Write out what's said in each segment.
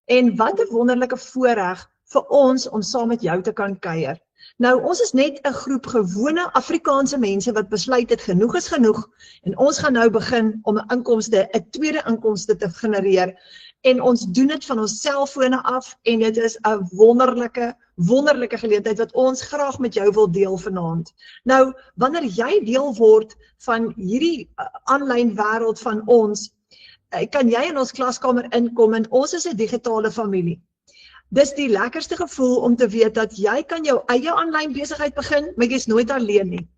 En wat 'n wonderlike voorreg vir ons om saam met jou te kan kuier. Nou, ons is net 'n groep gewone Afrikaanse mense wat besluit het genoeg is genoeg en ons gaan nou begin om 'n tweede inkomste te genereer. En ons doen dit van ons selfone af en dit is 'n wonderlike geleentheid wat ons graag met jou wil deel vanaand. Nou, wanneer jy deel word van hierdie aanlyn wêreld van ons, kan jy in ons klaskamer inkom en ons is 'n digitale familie. Dis die lekkerste gevoel om te weet dat jy kan jou eie aanlyn besigheid begin, maar jy is nooit alleen nie.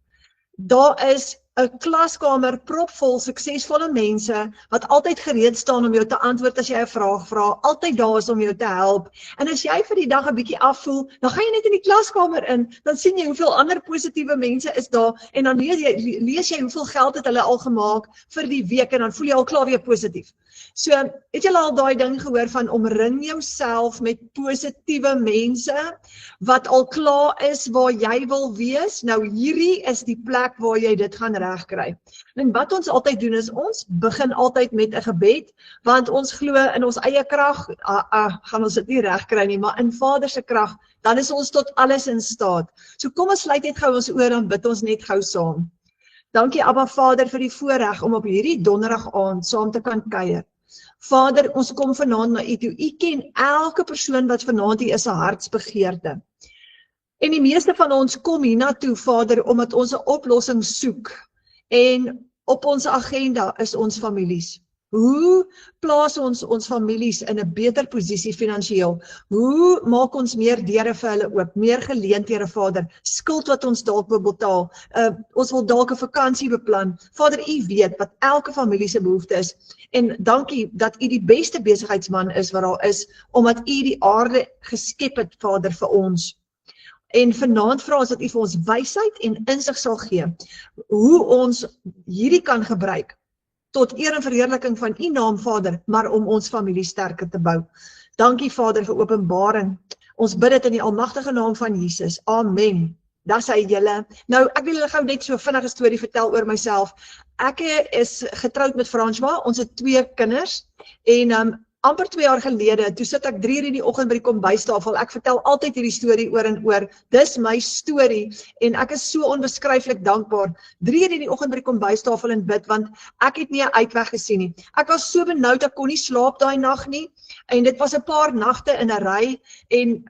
Daar is 'n klaskamer propvol suksesvolle mense wat altyd gereed staan om jou te antwoord as jy 'n vraag vra, altyd daar is om jou te help. En as jy vir die dag 'n bietjie afvoel, dan gaan jy net in die klaskamer in, dan sien jy hoeveel ander positiewe mense is daar en dan lees jy hoeveel geld het hulle al gemaak vir die week en dan voel jy al klaar weer positief. So, het jy al daai ding gehoor van omring jouself met positiewe mense wat al klaar is waar jy wil wees? Nou hierdie is die plek waar jy dit gaan regkry. En wat ons altyd doen is, ons begin altyd met 'n gebed, want ons glo in ons eie krag, gaan ons dit nie regkry nie, maar in Vader se krag, dan is ons tot alles in staat. So kom ons sluit net gou ons oor en bid ons net gou saam. Dankie Abba Vader vir die voorreg om op hierdie donderdag aand saam te kan kuier. Vader, ons kom vanaand na U toe. U ken elke persoon wat vanaand hier is se hartsbegeerte. En die meeste van ons kom hiernatoe, Vader, omdat ons 'n oplossing soek. En op ons agenda is ons families. Hoe plaas ons families in 'n beter posisie finansiëel? Hoe maak ons meer deure vir hulle oop, meer geleenthede, Vader? Skuld wat ons dalk wil betaal. Ons wil dalk 'n vakansie beplan. Vader, U weet wat elke familie se behoefte is. En dankie dat U die beste besigheidsman is wat daar is, omdat U die aarde geskep het, Vader, vir ons. En vanaand vra ons dat U vir ons wysheid en insig sal gee, hoe ons hierdie kan gebruik, tot eer en verheerliking van U naam, Vader, maar om ons familie sterker te bou. Dankie, Vader, vir openbaring. Ons bid dit in die almagtige naam van Jesus. Amen. Daar sê julle. Nou, ek wil julle gou net so vinnig 'n storie vertel oor myself. Ek is getroud met François, ons het 2 kinders, en amper 2 jaar gelede, toe sit ek 3 uur in die oggend by die kombuistafel. Ek vertel altyd hierdie storie oor en oor. Dis my storie en ek is so onbeskryflik dankbaar. 3 uur in die oggend by die kombuistafel en bid, want ek het nie 'n uitweg gesien nie. Ek was so benoud, ek kon nie slaap daai nag nie. En dit was 'n paar nagte in 'n ry en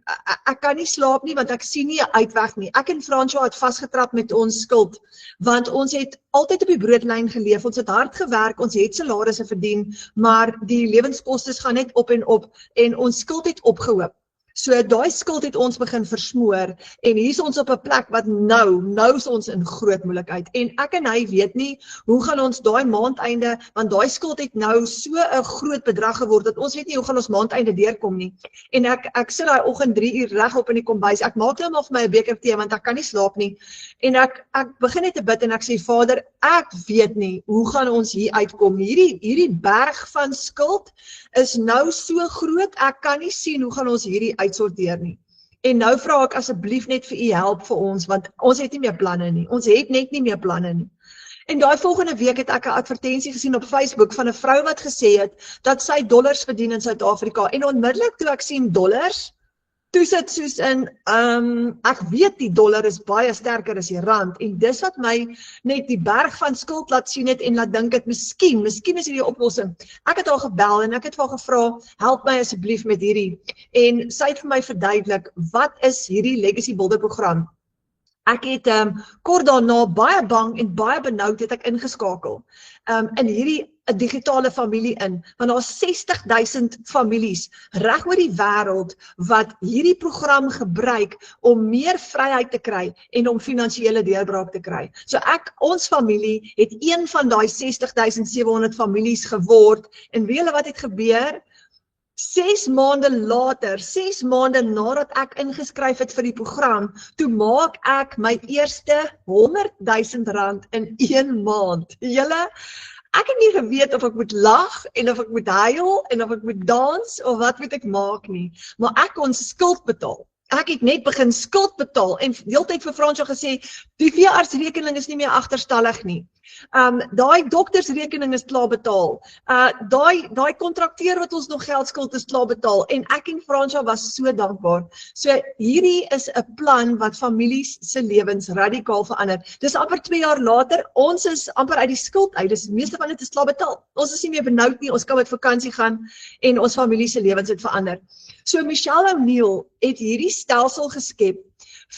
ek kan nie slaap nie want ek sien nie 'n uitweg nie. Ek en François het vasgetrap met ons skuld, want ons het altyd op die broodlyn geleef. Ons het hard gewerk, ons het salarisse verdien, maar die lewenskoste gaan net op en ons skuld het opgehoop. So daai skuld het ons begin versmoor en hier is ons op 'n plek wat nou is ons in groot moeilikheid. En ek en hy weet nie hoe gaan ons daai maandeinde, want daai skuld het nou so 'n groot bedrag geword dat ons weet nie hoe gaan ons maandeinde deurkom nie. En ek sit daai oggend 3 uur regop in die kombuis. Ek maak nou nog vir my 'n beker tee want ek kan nie slaap nie. En ek begin net te bid en ek sê, Vader, ek weet nie hoe gaan ons hier uitkom. Hierdie berg van skuld is nou so groot, ek kan nie sien hoe gaan ons hierdie uitsorteer nie. En nou vra ek asseblief net vir U help vir ons, want ons het nie meer planne nie. Ons het net nie meer planne nie. En daai volgende week het ek 'n advertensie gesien op Facebook van 'n vrou wat gesê het dat sy dollars verdien in Suid-Afrika. En onmiddellik toe ek sien dollars, toe sit soos in, ek weet die dollar is baie sterker as die rand, en dis wat my net die berg van skuld laat sien het en laat dink het, miskien is hierdie oplossing. Ek het haar gebel en ek het vir haar gevra, help my asseblief met hierdie. En sy het vir my verduidelik, wat is hierdie Legacy Builder program? Ek het kort daarna baie bang en baie benoud het ek ingeskakel in hierdie 'n digitale familie in, want daar is 60,000 families reg oor die wêreld wat hierdie program gebruik om meer vryheid te kry en om finansiële deurbraak te kry. So ons familie het een van daai 60,700 families geword, en weet julle wat het gebeur? 6 maande later, 6 maande nadat ek ingeskryf het vir die program, toe maak ek my eerste R100,000 in 1 maand. Julle, ek het nie geweet of ek moet lag en of ek moet huil en of ek moet dans of wat moet ek maak nie, maar ek kon skuld betaal. Ek het net begin skuld betaal en deeltyd vir François gesê, die veeartsrekening is nie meer agterstallig nie. Daai doktersrekening is klaar betaal. Daai kontrakteur wat ons nog geld skuld is klaar betaal. En ek en Fransja was so dankbaar. So hierdie is 'n plan wat families se lewens radikaal verander. Dis amper 2 jaar later, ons is amper uit die skuld uit. Dis meeste van dit is klaar betaal. Ons is nie meer benoud nie, ons kan met vakansie gaan en ons familie se lewens het verander. So Michelle O'Neil het hierdie stelsel geskep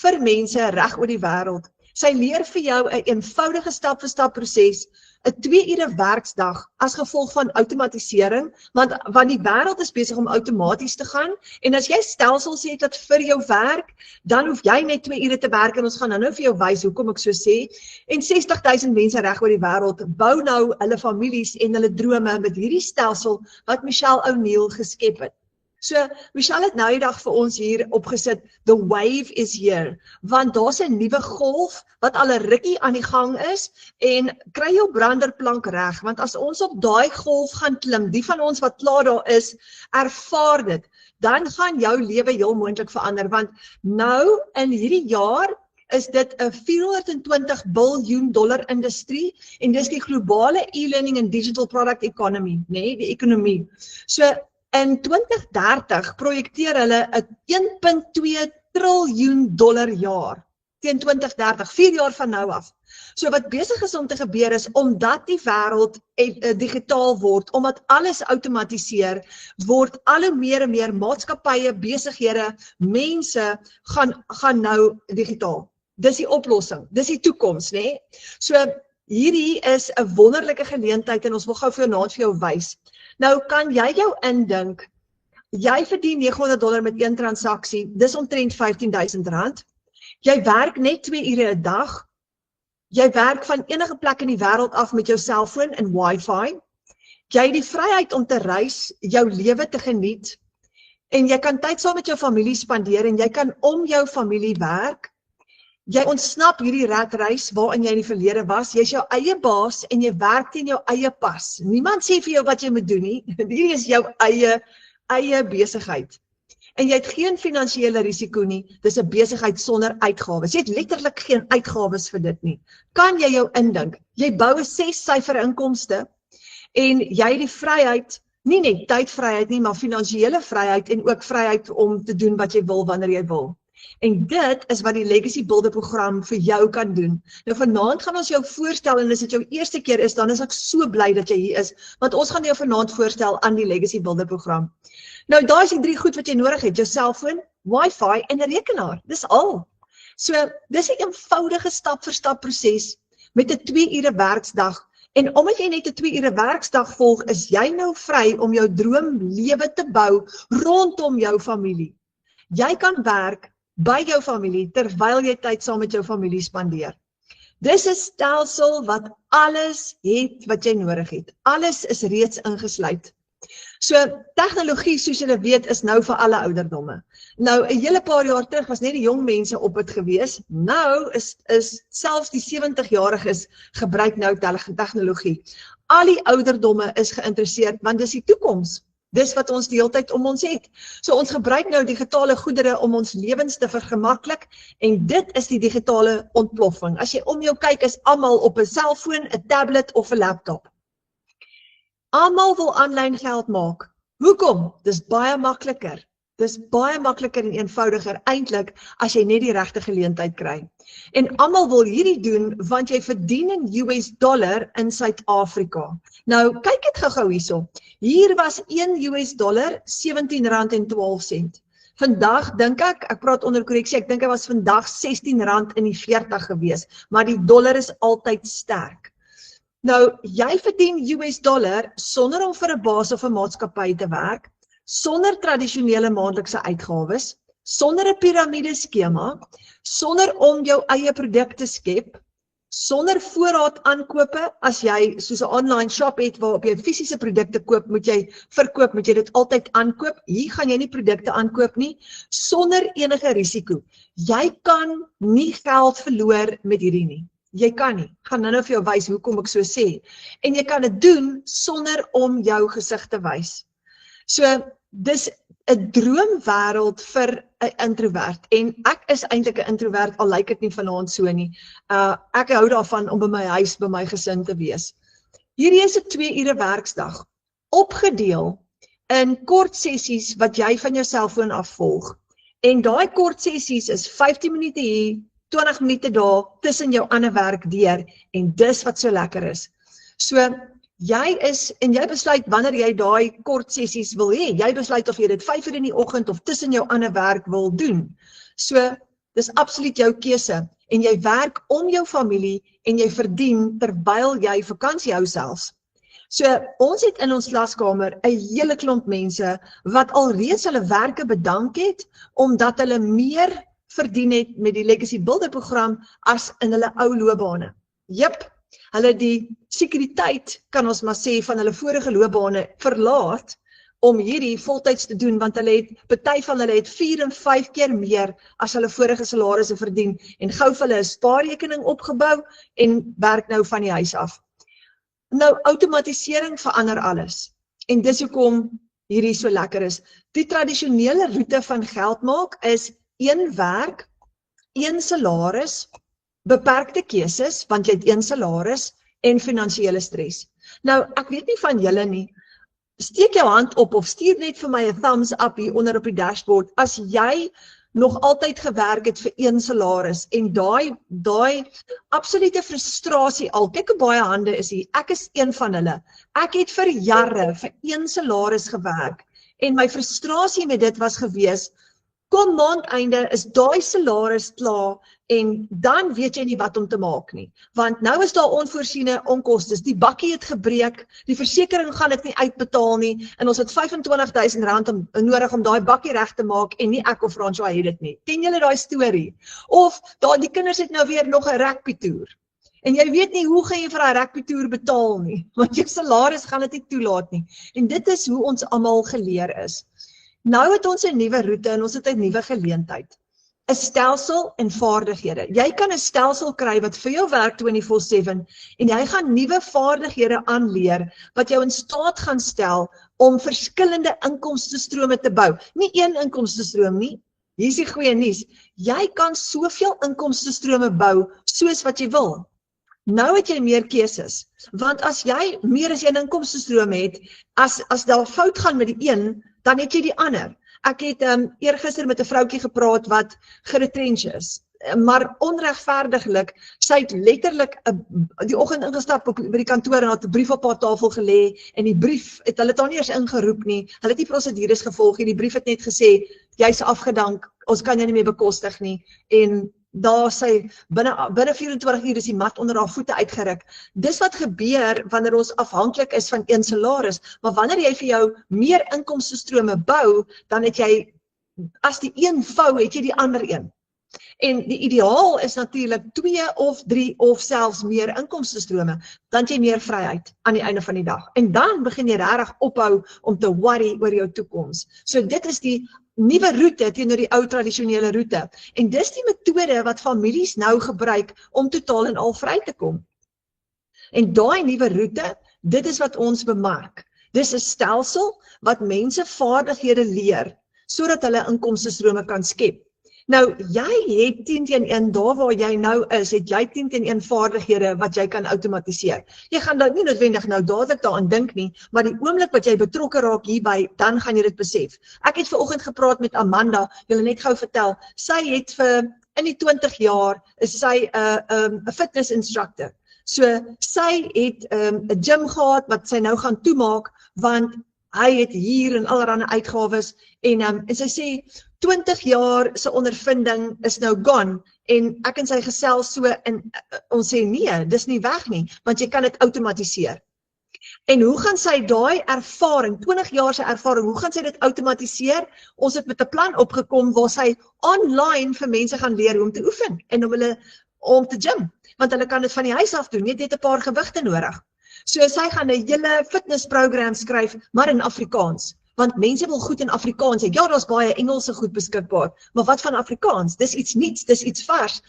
vir mense reg oor die wêreld. Sy leer vir jou 'n eenvoudige stap-vir-stap proses, 'n 2 ure werksdag as gevolg van outomatisering, want die wêreld is besig om outomaties te gaan, en as jy stelsels het wat vir jou werk, dan hoef jy net 2 ure te werk, en ons gaan nou vir jou wys hoekom ek so sê, en 60.000 mense reg oor die wêreld bou nou hulle families en hulle drome met hierdie stelsel wat Michelle O'Neil geskep het. So, Michelle het nou die dag vir ons hier opgesit, the wave is here, want daar's 'n nuwe golf wat al 'n rukkie aan die gang is, en kry jou branderplank reg, want as ons op daai golf gaan klim, die van ons wat klaar daar is, ervaar dit, dan gaan jou lewe heel moontlik verander, want nou in hierdie jaar is dit 'n $420 biljoen industrie, en dis die globale e-learning en digital product economy, die ekonomie. So, in 2030 projekteer hulle 'n $1.2 triljoen jaar teen 2030, 4 jaar van nou af. So wat besig is om te gebeur is, omdat die wêreld digitaal word, omdat alles outomatiseer, word al hoe meer en meer maatskappye, besighede, mense gaan nou digitaal. Dis die oplossing, dis die toekoms, So hierdie is 'n wonderlike geleentheid en ons wil gou vanaand vir jou wys. Nou kan jy jou indink, jy verdien $900 met een transaksie, dis omtrent R15.000. Jy werk net 2 ure 'n dag. Jy werk van enige plek in die wêreld af met jou selfoon en wifi. Jy het die vryheid om te reis, jou lewe te geniet, en jy kan tyd saam met jou familie spandeer en jy kan om jou familie werk. Jy ontsnap hierdie ratreis waarin jy in die verlede was. Jy's jou eie baas en jy werk teen jou eie pas. Niemand sê vir jou wat jy moet doen nie. Hierdie is jou eie besigheid. En jy het geen finansiële risiko nie. Dis 'n besigheid sonder uitgawes. Jy het letterlik geen uitgawes vir dit nie. Kan jy jou indink? Jy bou 'n 6-syfer inkomste en jy het die vryheid, nie net tydvryheid nie, maar finansiële vryheid en ook vryheid om te doen wat jy wil wanneer jy wil. En dit is wat die Legacy Builder program vir jou kan doen. Nou vanaand gaan ons jou voorstel, en as dit jou eerste keer is, dan is ek so bly dat jy hier is, want ons gaan jou vanaand voorstel aan die Legacy Builder program. Nou daar is die 3 goed wat jy nodig het, jou selfoon, wifi en 'n rekenaar, dis al. So dis 'n eenvoudige stap-vir-stap proses met 'n 2 ure werksdag, en omdat jy net 'n 2 ure werksdag volg, is jy nou vry om jou droomlewe te bou rondom jou familie. Jy kan werk by jou familie, terwyl jy tyd saam met jou familie spandeer. Dis 'n stelsel wat alles het wat jy nodig het. Alles is reeds ingesluit. So, tegnologie, soos julle weet, is nou vir alle ouderdomme. Nou, 'n hele paar jaar terug was net die jong mense op het gewees. Nou is selfs die 70-jariges gebruik nou tegnologie. Al die ouderdomme is geïnteresseerd, want dis die toekoms. Dis wat ons die hele tyd om ons het. So ons gebruik nou digitale goedere om ons lewens te vergemaklik, en dit is die digitale ontploffing. As jy om jou kyk, is almal op 'n selfoon, 'n tablet of 'n laptop. Almal wil aanlyn geld maak. Hoekom? Dis baie makliker. Dis baie makliker en eenvoudiger eintlik as jy net die regte geleentheid kry. En almal wil hierdie doen want jy verdien in $US in Suid-Afrika. Nou, kyk dit gou-gou hierso. Hier was $1 R17.12. Vandag dink ek praat onder korreksie, ek dink hy was vandag R16.40 gewees, maar die dollar is altyd sterk. Nou, jy verdien $US sonder om vir 'n baas of 'n maatskappy te werk, sonder tradisionele maandelikse uitgawes, sonder 'n piramideskema, sonder om jou eie produk te skep, sonder voorraad aankope. As jy soos 'n online shop het waarop jy fisiese produkte koop, moet jy dit altyd aankoop. Hier gaan jy nie produkte aankoop nie, sonder enige risiko. Jy kan nie geld verloor met hierdie nie. Jy kan nie. Ek gaan nou vir jou wys hoekom ek so sê. En jy kan dit doen sonder om jou gesig te wys. So, dis 'n droomwêreld vir 'n introvert en ek is eintlik 'n introvert, al lyk dit nie vanaand so nie. Ek hou daarvan om by my huis, by my gesin te wees. Hierdie is 'n 2 ure werksdag, opgedeel in kort sessies wat jy van jou selfoon af volg. En daai kort sessies is 15 minute hier, 20 minute daar, tussen jou ander werk deur, en dis wat so lekker is. So, jy besluit wanneer jy daai kort sessies wil hê. Jy besluit of jy dit 5 uur in die oggend of tussen jou ander werk wil doen. So, dis absoluut jou keuse. En jy werk om jou familie en jy verdien terwyl jy vakansie hou selfs. So, ons het in ons klaskamer 'n hele klomp mense wat alreeds hulle werke bedank het, omdat hulle meer verdien het met die Legacy Builder program as in hulle ou loopbane. Jep, hulle die sekuriteit, kan ons maar sê, van hulle vorige loopbane verlaat om hierdie voltyds te doen, want party van hulle het 4 en 5 keer meer as hulle vorige salarisse verdien, en gou vir hulle 'n spaarrekening opgebou en werk nou van die huis af. Nou, outomatisering verander alles, en dis hoekom hierdie so lekker is. Die tradisionele roete van geld maak is 1 werk, 1 salaris, beperkte keuses, want jy het 1 salaris, en finansiële stres. Nou, ek weet nie van julle nie, steek jou hand op of stuur net vir my 'n thumbs up hier onder op die dashboard, as jy nog altyd gewerk het vir 1 salaris, en daai absolute frustrasie al, kyk hoe baie hande is hier, ek is een van hulle, ek het vir jare vir 1 salaris gewerk, en my frustrasie met dit was gewees, kom maandeinde is daai salaris klaar, en dan weet jy nie wat om te maak nie. Want nou is daar onvoorsiene onkostes, die bakkie het gebreek, die versekering gaan dit nie uitbetaal nie, en ons het R25.000 nodig om daai bakkie reg te maak, en nie ek of François het dit nie. Ken julle daai storie? Of, die kinders het nou weer nog 'n rugbytoer, en jy weet nie hoe gaan jy vir 'n rugbytoer betaal nie, want jou salaris gaan dit nie toelaat nie. En dit is hoe ons almal geleer is. Nou het ons 'n nuwe roete en ons het 'n nuwe geleentheid. 'n Stelsel en vaardighede. Jy kan 'n stelsel kry wat vir jou werk 24/7 en jy gaan nuwe vaardighede aanleer wat jou in staat gaan stel om verskillende inkomstestrome te bou. Nie een inkomstestroom nie. Hier is die goeie nuus. Jy kan soveel inkomstestrome bou soos wat jy wil. Nou het jy meer keuses, want as jy meer as 'n inkomstestroom het, as daar fout gaan met die een, dan het jy die ander. Ek het eergister met 'n vroutjie gepraat wat geretrench is, maar onregverdiglik, sy het letterlik die oggend ingestap by die kantoor en het 'n brief op haar tafel gelê, en die brief, hulle het haar nie eers ingeroep nie, hulle het nie prosedures gevolg nie, die brief het net gesê, jy's afgedank, ons kan jou nie meer bekostig nie, en daar sy, binne 24 uur is die mat onder haar voete uitgeruk. Dis wat gebeur wanneer ons afhanklik is van 1 salaris, maar wanneer jy vir jou meer inkomstestrome bou, dan het jy, as die een vou, het jy die ander een. En die ideaal is natuurlik 2 of 3 of selfs meer inkomstestrome, dan het jy meer vryheid aan die einde van die dag. En dan begin jy regtig ophou om te worry oor jou toekoms. So dit is die nuwe roete teenoor die ou tradisionele roete. En dis die metode wat families nou gebruik om totaal en al vry te kom. En daai nuwe roete, dit is wat ons bemark. Dis 'n stelsel wat mense vaardighede leer, sodat hulle inkomstestrome kan skep. Nou, jy het 10-1, daar waar jy nou is, het jy 10-1 vaardighede wat jy kan outomatiseer. Jy gaan dan nie noodwendig nou dadelik daaraan dink nie, maar die oomblik wat jy betrokke raak hierby, dan gaan jy dit besef. Ek het vanoggend gepraat met Amanda, wil net gou vertel, sy het in die 20 jaar, is sy 'n fitness instructor. So, sy het 'n gym gehad, wat sy nou gaan toemaak, want hy het hier en allerlei uitgawes, en sy sê, 20 jaar se ondervinding is nou gone, en ek en sy gesels so, en ons sê nee, dis nie weg nie, want jy kan dit outomatiseer. En hoe gaan sy daai ervaring, 20 jaar se ervaring, hoe gaan sy dit outomatiseer? Ons het met 'n plan opgekom waar sy online vir mense gaan leer hoe om te oefen, en om te gym, want hulle kan dit van die huis af doen, net 'n paar gewigte nodig. So sy gaan 'n hele fitnessprogram skryf, maar in Afrikaans. Want mense wil goed in Afrikaans hê. Ja, daar's baie Engelse goed beskikbaar, maar wat van Afrikaans? Dis iets nuuts, dis iets vars.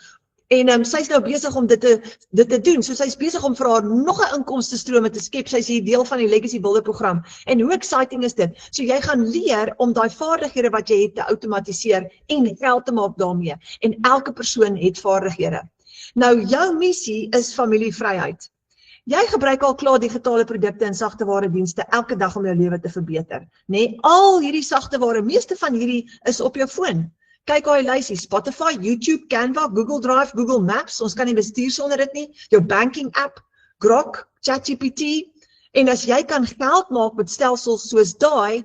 En sy is nou besig om dit te doen. So sy is besig om vir haar nog 'n inkomstestrome te skep. Sy is hier deel van die Legacy Builder program. En hoe exciting is dit? So jy gaan leer om daai vaardighede wat jy het te outomatiseer en geld te maak daarmee. En elke persoon het vaardighede. Nou jou missie is familievryheid. Jy gebruik al klaar digitale produkte en sagteware dienste elke dag om jou lewe te verbeter. Nee, al hierdie sagteware, meeste van hierdie is op jou foon. Kyk hoe hy lysie, Spotify, YouTube, Canva, Google Drive, Google Maps, ons kan nie bestuur sonder dit nie, jou banking app, Grok, ChatGPT, en as jy kan geld maak met stelsels soos daai,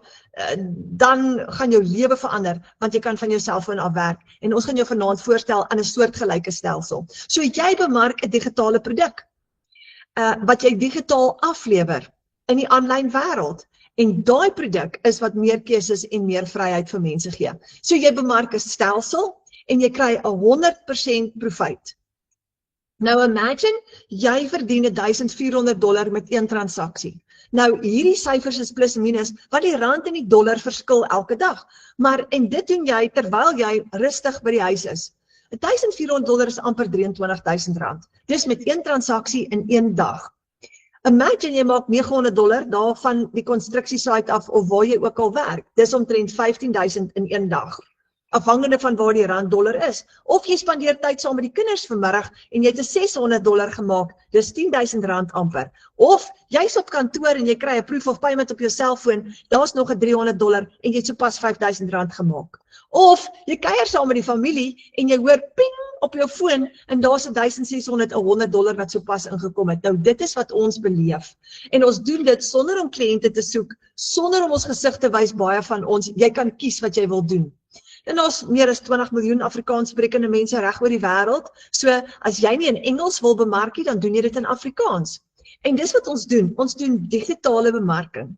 dan gaan jou lewe verander, want jy kan van jou selfoon afwerk, en ons gaan jou vanaand voorstel aan 'n soortgelyke stelsel. So jy bemark 'n digitale produk, wat jy digitaal aflewer in die aanlyn wêreld. En daai produk is wat meer keuses en meer vryheid vir mense gee. So jy bemark 'n stelsel en jy kry 'n 100% profit. Nou imagine, jy verdien $1,400 met een transaksie. Nou hierdie syfers is plus minus, wat die rand en die dollar verskil elke dag. Maar en dit doen jy terwyl jy rustig by die huis is. $1,400 is amper R23,000. Dis met een transaksie in een dag. Imagine jy maak $900 daarvan die konstruksiesite af of waar jy ook al werk. Dis omtrent 15,000 in een dag. Afhangende van waar die rand dollar is. Of jy spandeer tyd saam met die kinders vanmiddag en jy het $600 gemaak, dis R10,000 amper. Of jy's op kantoor en jy kry 'n proof of payment op jou selfoon, daar's nog 'n $300 en jy het sopas R5,000 gemaak. Of jy kuier saam met die familie en jy hoor ping op jou foon en daar's $1,600, $100 wat sopas ingekom het. Nou dit is wat ons beleef. En ons doen dit sonder om kliënte te soek, sonder om ons gesig te wys baie van ons. Jy kan kies wat jy wil doen. En ons meer as 20 miljoen Afrikaanssprekende mense reg oor die wêreld. So as jy nie in Engels wil bemark nie, dan doen jy dit in Afrikaans. En dis wat ons doen. Ons doen digitale bemarking.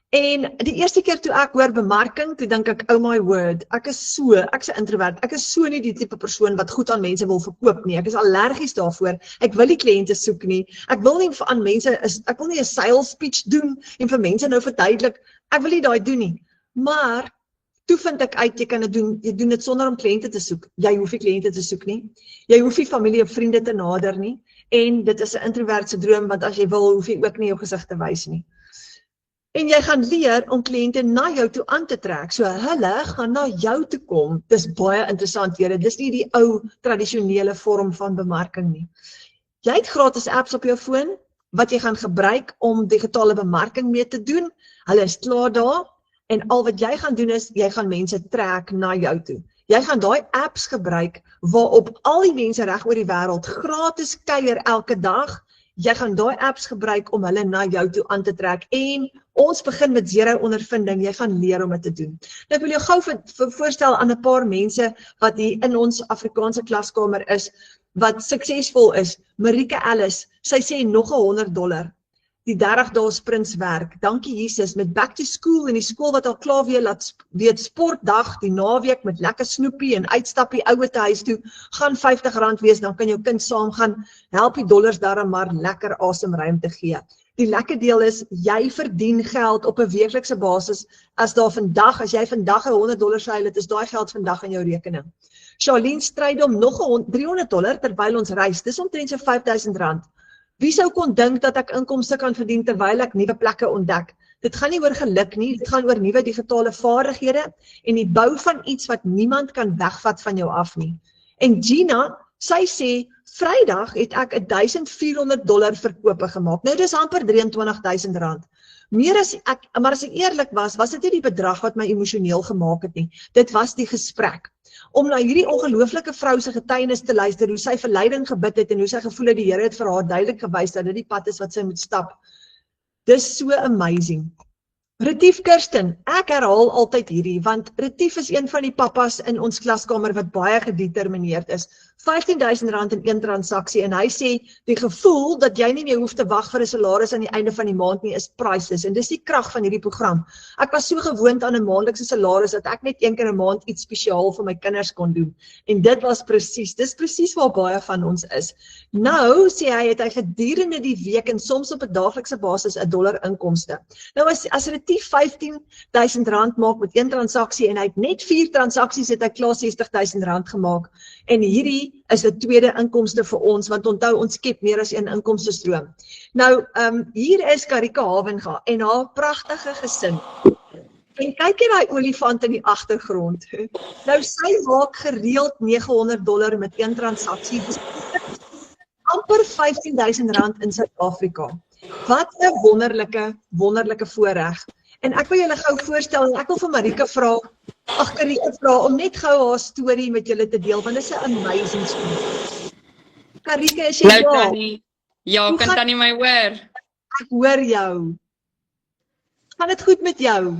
En die eerste keer toe ek hoor bemarking, toe dink ek, oh my word, ek's 'n introvert, ek is so nie die tipe persoon wat goed aan mense wil verkoop nie, ek is allergies daarvoor, ek wil nie kliënte soek nie, ek wil nie aan mense, ek wil nie 'n sales speech doen en vir mense nou verduidelik, ek wil nie daai doen nie, maar toe vind ek uit, jy doen dit sonder om kliënte te soek, jy hoef nie kliënte te soek nie, jy hoef nie familie of vriende te nader nie, en dit is 'n introvert se droom, want as jy wil, hoef jy ook nie jou gesig te wys nie. En jy gaan leer om kliënte na jou toe aan te trek. So hulle gaan na jou toe kom. Dis baie interessant, Here. Dis nie die ou tradisionele vorm van bemarking nie. Jy het gratis apps op jou foon wat jy gaan gebruik om digitale bemarking mee te doen. Hulle is klaar daar en al wat jy gaan doen is jy gaan mense trek na jou toe. Jy gaan daai apps gebruik waarop al die mense reg oor die wêreld gratis kuier elke dag. Jy gaan daai apps gebruik om hulle na jou toe aan te trek en ons begin met 0 ondervinding, jy gaan leer om dit te doen. Nou ek wil jou gou voorstel aan 'n paar mense wat hier in ons Afrikaanse klaskamer is, wat suksesvol is. Marike Ellis, sy sê nog $100. Die 30 dae sprintswerk, dankie Jesus, met back to school en die skool wat al klaar weet sportdag, die naweek met lekker snoepie en uitstappie ouer te huis toe, gaan R50 wees, dan kan jou kind saam gaan, help die dollars daarom maar lekker asemruimte gee. Die lekker deel is, jy verdien geld op 'n weeklikse basis, as jy vandag $100 seil het, is daai geld vandag in jou rekening. Charlene Strydom, nog $300 terwyl ons reis, dis omtrent so R5,000. Wie sou kon dink dat ek inkomste kan verdien terwyl ek nuwe plekke ontdek? Dit gaan nie oor geluk nie, dit gaan oor nuwe digitale vaardighede en die bou van iets wat niemand kan wegvat van jou af nie. En Gina, sy sê, Vrydag het ek $1,400 verkope gemaak. Nou dis amper R23,000. Maar as ek eerlik was dit nie die bedrag wat my emosioneel gemaak het nie. Dit was die gesprek. Om na hierdie ongelooflike vrou se getuienis te luister, hoe sy vir leiding gebid het en hoe sy gevoel het die Here het vir haar duidelik gewys dat dit die pad is wat sy moet stap. Dis so amazing. Retief Kirsten, ek herhaal altyd hierdie, want Retief is een van die pappas in ons klaskamer wat baie gedetermineerd is. R15,000 in een transaksie en hy sê, die gevoel dat jy nie meer hoef te wag vir 'n salaris aan die einde van die maand nie is priceless en dis die krag van hierdie program. Ek was so gewoond aan 'n maandelikse salaris dat ek net een keer 'n maand iets spesiaal vir my kinders kon doen. En dit was dis presies waar baie van ons is. Nou sê hy, het hy gedurende die week en soms op 'n daaglikse basis $1 inkomste. Nou as effektief R15.000 maak met een transaksie en hy het net 4 transaksies het hy klaar R60.000 gemaak. En hierdie is 'n tweede inkomste vir ons, want onthou ons skep meer as een inkomstestroom. Nou, hier is Karika Havenga en haar pragtige gesin. En kyk hier daai olifant in die agtergrond. Nou sy maak gereeld $900 met een transaksie. Dis amper R15.000 in Suid-Afrika. Wat 'n wonderlike voorreg. En ek wil julle gou voorstel en ek wil vir Marika vra, Karika vra om net gou haar storie met julle te deel want dit is 'n amazing storie. Karika, is jy Nou daar? Tannie, ja, kan Tannie my hoor? Ek hoor jou. Gaan dit goed met jou?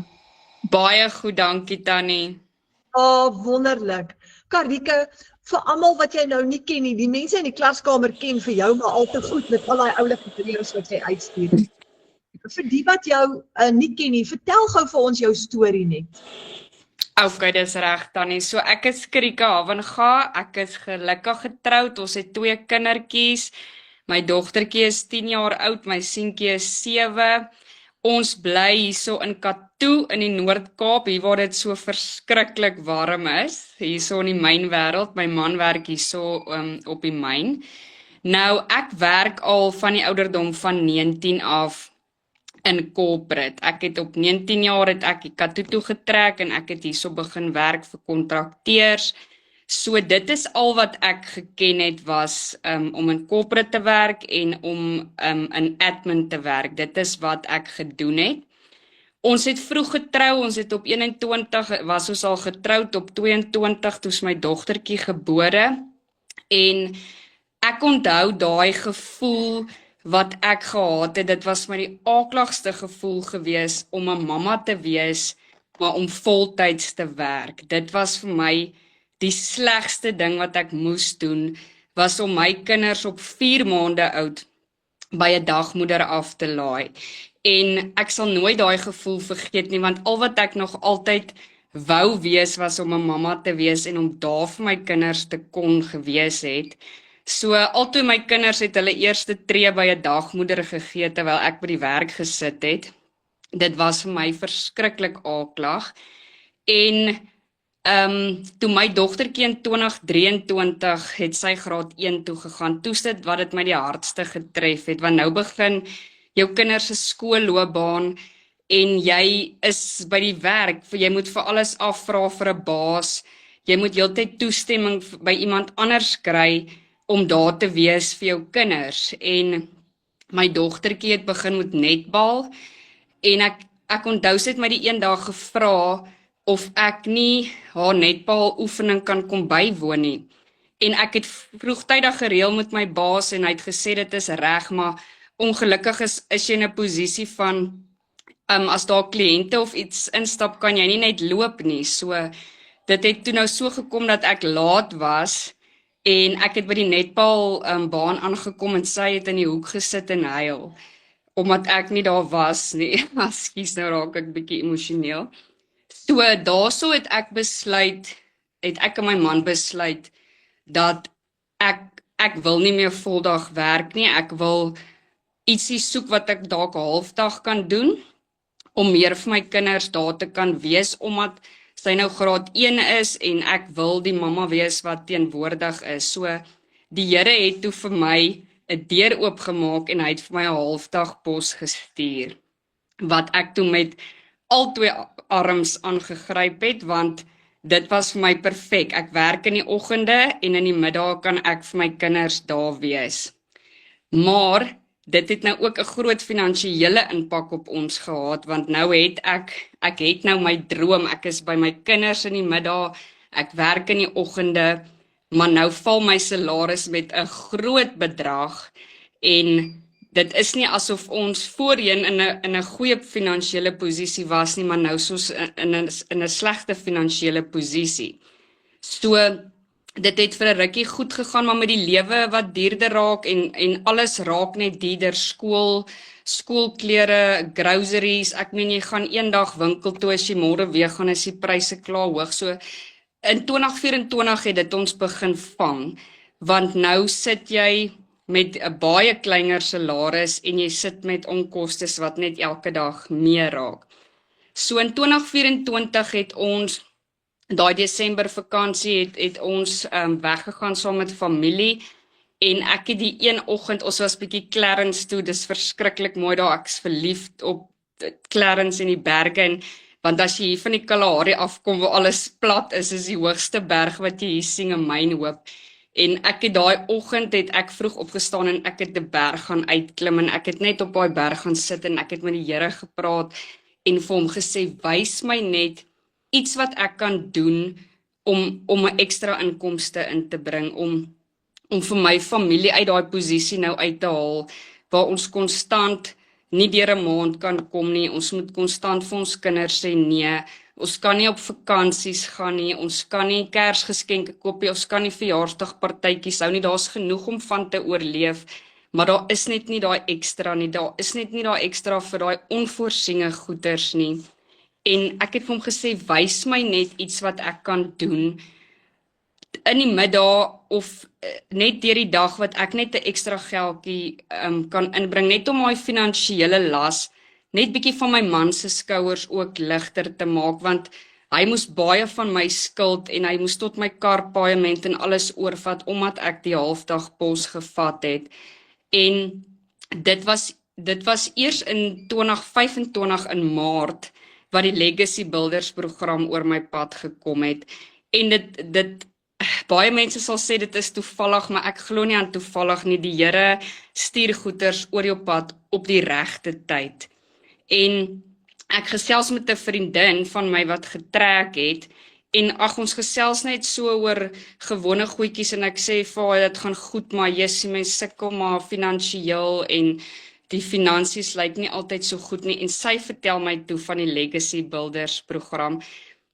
Baie goed, dankie Tannie. Wonderlik. Karika, vir almal wat jy nou nie ken nie, die mense in die klaskamer ken vir jou maar al te goed met al daai oulike video's wat jy uitstuur. Vir die wat jou nie ken nie, vertel gou vir ons jou storie net. Okay, dis reg Tannie. So ek is Karika Havenga, ek is gelukkig getroud, ons het 2 kindertjies. My dogtertjie is 10 jaar oud, my seentjie is 7. Ons bly hierso in Katoo in die Noord-Kaap, hier waar dit so verskriklik warm is, hierso in die mynwêreld. My man werk hierso op die myn. Nou, ek werk al van die ouderdom van 19 af in corporate. Ek het op 19 jaar het ek die Katoo toe getrek en ek het hierso begin werk vir kontrakteurs. So dit is al wat ek geken het was om in corporate te werk en om in admin te werk. Dit is wat ek gedoen het. Ons het vroeg getrou, ons het op 21, was ons al getroud op 22, toe is my dogtertjie gebore. En ek onthou daai gevoel wat ek gehad het, dit was my die aakligste gevoel gewees om 'n mamma te wees, maar om voltyds te werk. Dit was vir my die slegste ding wat ek moes doen, was om my kinders op 4 maande oud by 'n dagmoeder af te laai. En ek sal nooit daai gevoel vergeet nie, want al wat ek nog altyd wou wees, was om 'n mamma te wees en om daar vir my kinders te kon gewees het. So, altoe my kinders het hulle eerste tree by 'n dagmoeder gegee, terwyl ek by die werk gesit het. Dit was vir my verskriklik aaklag. En toe my dogtertjie in 2023 het sy graad 1 toe gegaan, toe sit wat dit my die hardste getref het, want nou begin jou kinders se skoolloopbaan en jy is by die werk, jy moet vir alles afvra vir 'n baas, jy moet heeltyd toestemming by iemand anders kry om daar te wees vir jou kinders. En my dogtertjie het begin met netbal en ek onthou sy het my die een dag gevra of ek nie haar netbal oefening kan kom bywoon nie. En ek het vroegtydig gereël met my baas en hy het gesê dit is reg, maar ongelukkig is jy in 'n posisie van as daar kliënte of iets instap, kan jy nie net loop nie. So dit het toe nou so gekom dat ek laat was en ek het by die netbal baan aangekom en sy het in die hoek gesit en huil omdat ek nie daar was nie. Ekskuus, nou raak ek bietjie emosioneel. So daarso het ek en my man besluit dat ek wil nie meer voldag werk nie. Ek wil ietsie soek wat ek dalk halfdag kan doen om meer vir my kinders daar te kan wees, omdat sy nou graad 1 is en ek wil die mamma wees wat teenwoordig is. So die Here het toe vir my 'n deur oopgemaak en hy het vir my 'n halfdag pos gestuur, wat ek toe met al 2 arms aangegryp het, want dit was vir my perfek. Ek werk in die oggende en in die middag kan ek vir my kinders daar wees. Maar dit het nou ook 'n groot finansiële impak op ons gehad, want nou het ek het nou my droom, ek is by my kinders in die middag, ek werk in die oggende, maar nou val my salaris met 'n groot bedrag en dit is nie asof ons voorheen in 'n goeie finansiële posisie was nie, maar nou soos in 'n slegte finansiële posisie. So dit het vir 'n rukkie goed gegaan, maar met die lewe wat duurder raak en alles raak net duurder, skoolklere, groceries. Ek meen jy gaan eendag winkel toe, as jy môre weer gaan is die pryse klaar hoog. So in 2024 het dit ons begin vang, want nou sit jy met 'n baie kleiner salaris en jy sit met onkostes wat net elke dag meer raak. So in 2024 het ons daai Desember vakansie het ons weggegaan saam met familie en ek het die een oggend, ons was bietjie Clarence toe, dis verskriklik mooi daar, ek's verliefd op Clarence en die berge en want as jy hier van die Kalahari afkom waar alles plat is die hoogste berg wat jy hier sien in Mynhoop. En ek het daai oggend het ek vroeg opgestaan en ek het die berg gaan uitklim en ek het net op daai berg gaan sit en ek het met die Here gepraat en vir hom gesê, wys my net iets wat ek kan doen om 'n ekstra inkomste in te bring, om vir my familie uit daai posisie nou uit te haal, waar ons konstant nie deur 'n maand kan kom nie, ons moet konstant vir ons kinders sê nee, ons kan nie op vakansies gaan nie, ons kan nie Kersgeskenke koop nie, ons kan nie verjaarsdagpartytjies hou nie, daar's genoeg om van te oorleef, maar daar is net nie daai ekstra nie, daar is net nie daai ekstra vir daai onvoorsiene goeders nie. En ek het vir hom gesê, wys my net iets wat ek kan doen in die middag of net deur die dag wat ek net 'n ekstra geldjie kan inbring, net om my finansiële las, net bietjie van my man se skouers ook ligter te maak, want hy moes baie van my skuld en hy moes tot my karpaaiement en alles oorvat, omdat ek die halfdagpos gevat het. En dit was eers in 2025 in Maart, wat die Legacy Builders program oor my pad gekom het. En dit baie mense sal sê dit is toevallig, maar ek glo nie aan toevallig nie. Die Here stuur goeders oor jou pad op die regte tyd. En ek gesels met 'n vriendin van my wat getrek het, en ons gesels net so oor gewone goedjies, en ek sê vir haar, dit gaan goed, maar jessie, mens sukkel maar finansiëel, en die finansies lyk nie altyd so goed nie, en sy vertel my toe van die Legacy Builders program.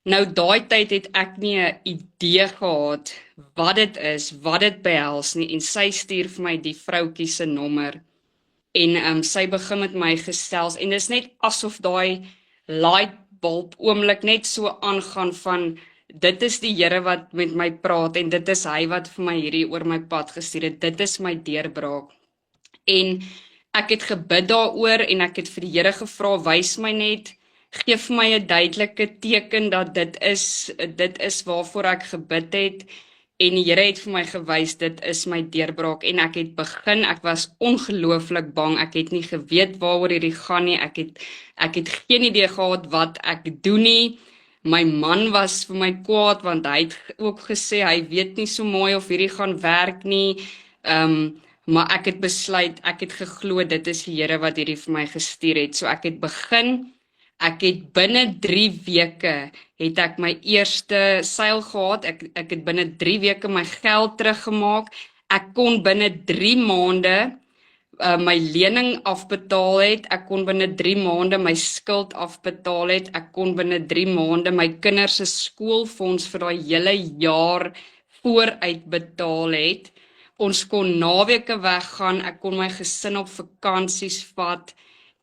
Nou daai tyd het ek nie 'n idee gehad wat dit is, wat dit behels nie, en sy stuur vir my die vroutjie se nommer, en sy begin met my gesels, en dis net asof daai lightbulb oomblik net so aangaan van, dit is die Here wat met my praat, en dit is hy wat vir my hierdie oor my pad gestuur het, dit is my deurbraak. En ek het gebid daaroor en ek het vir die Here gevra, wys my net, gee vir my 'n duidelike teken dat dit is waarvoor ek gebid het, en die Here het vir my gewys, dit is my deurbraak, en ek het begin, ek was ongelooflik bang, ek het nie geweet waaroor hierdie gaan nie, ek het geen idee gehad wat ek doen nie. My man was vir my kwaad, want hy het ook gesê, hy weet nie so mooi of hierdie gaan werk nie, maar ek het besluit, ek het geglo, dit is die Here wat hierdie vir my gestuur het. So ek het begin, ek het binne 3 weke, het ek my eerste seil gehad, ek het binne 3 weke my geld teruggemaak, ek kon binne 3 maande my lening afbetaal het, ek kon binne 3 maande my skuld afbetaal het, ek kon binne 3 maande my kinders se skoolfonds vir daai hele jaar vooruit betaal het. Ons kon naweke weggaan, ek kon my gesin op vakansies vat,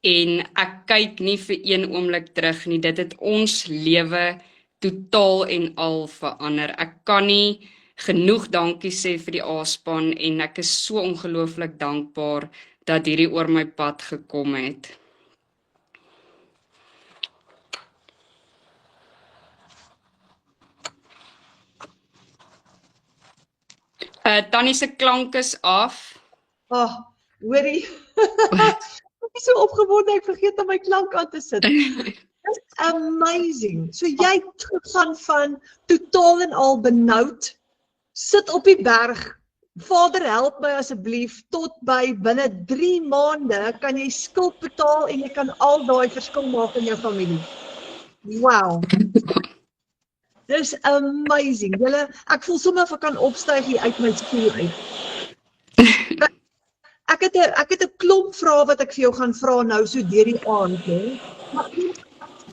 en ek kyk nie vir een oomblik terug nie, dit het ons lewe totaal en al verander. Ek kan nie genoeg dankie sê vir die A-span, en ek is so ongelooflik dankbaar dat hierdie oor my pad gekom het. Tannie se klank is af. Hoorie. Ek is so opgewonde, ek vergeet om my klank aan te sit. It's amazing. So jy het gegaan van totaal en al benoud, sit op die berg, Vader help my asseblief, tot by binne 3 maande kan jy skuld betaal en jy kan al daai verskil maak in jou familie. Wow. Dis amazing. Ek voel sommer of ek kan opstyg hier uit my stoel uit. Ek het 'n klomp vrae wat ek vir jou gaan vra nou so deur die aand, hè. Maar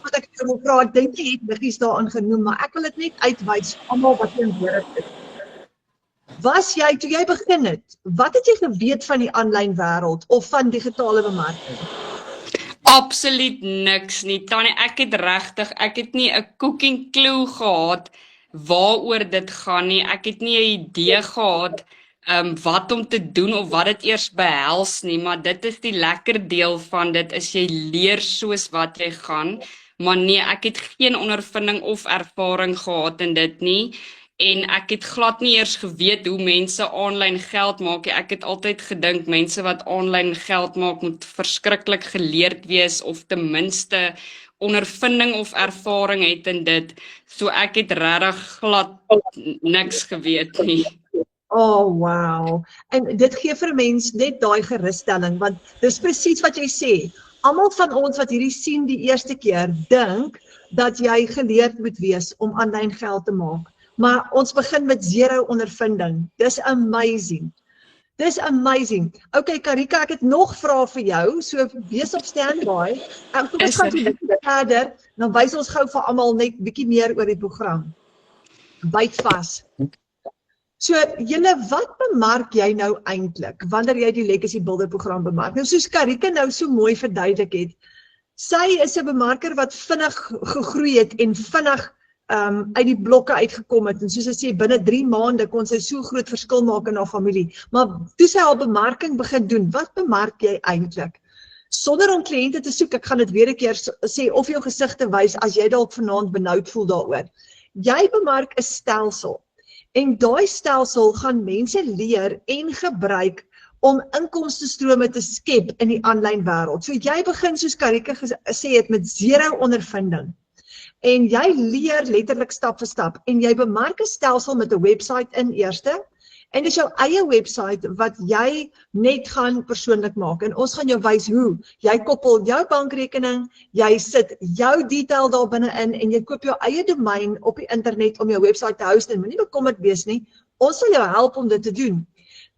wat ek vir jou wil vra, ek dink jy het liggies daarin genoem, maar ek wil dit net uitwys vir almal wat teenwoordig is. Was jy, toe jy begin het, wat het jy geweet van die aanlyn wêreld of van digitale bemarking? Absoluut niks nie, Tannie, ek het nie 'n cooking clue gehad waaroor dit gaan nie, ek het nie 'n idee gehad wat om te doen of wat dit eers behels nie, maar dit is die lekker deel van dit, is jy leer soos wat jy gaan, maar nee, ek het geen ondervinding of ervaring gehad in dit nie. En ek het glad nie eers geweet hoe mense aanlyn geld maak nie. Ek het altyd gedink mense wat aanlyn geld maak moet verskriklik geleerd wees of ten minste ondervinding of ervaring het in dit. So ek het regtig glad niks geweet nie. Oh, wow. En dit gee vir 'n mens net daai gerusstelling, want dis presies wat jy sê. Almal van ons wat hierdie sien die eerste keer, dink dat jy geleerd moet wees om aanlyn geld te maak. Maar ons begin met 0 ondervinding. Dis amazing. Dis amazing. Okay, Karika, ek het nog vrae vir jou, so wees op standby. Kom ons gaan so verder, dan wys ons gou vir almal net bietjie meer oor die program. Byt vas. So, julle, wat bemark jy nou eintlik wanneer jy die Legacy Builder program bemark? Nou, soos Karika nou so mooi verduidelik het, sy is 'n bemarker wat vinnig gegroei het en vinnig uit die blokke uitgekom het, en soos sy sê, binne 3 maande kon sy so groot verskil maak in haar familie. Maar toe sy haar bemarking begin doen, wat bemark jy eintlik? Sonder om kliënte te soek, ek gaan dit weer 'n keer sê, of jou gesig te wys, as jy dalk vanaand benoud voel daaroor. Jy bemark 'n stelsel, en daai stelsel gaan mense leer en gebruik om inkomstestrome te skep in die aanlyn wêreld. So jy begin, soos Karika gesê het, met 0 ondervinding. En jy leer letterlik stap vir stap, en jy bemark 'n stelsel met 'n website in eerste, en dis jou eie website wat jy net gaan persoonlik maak, en ons gaan jou wys hoe. Jy koppel jou bankrekening, jy sit jou detail daar binne in, en jy koop jou eie domein op die internet om jou website te host, en moenie bekommerd wees nie, ons sal jou help om dit te doen.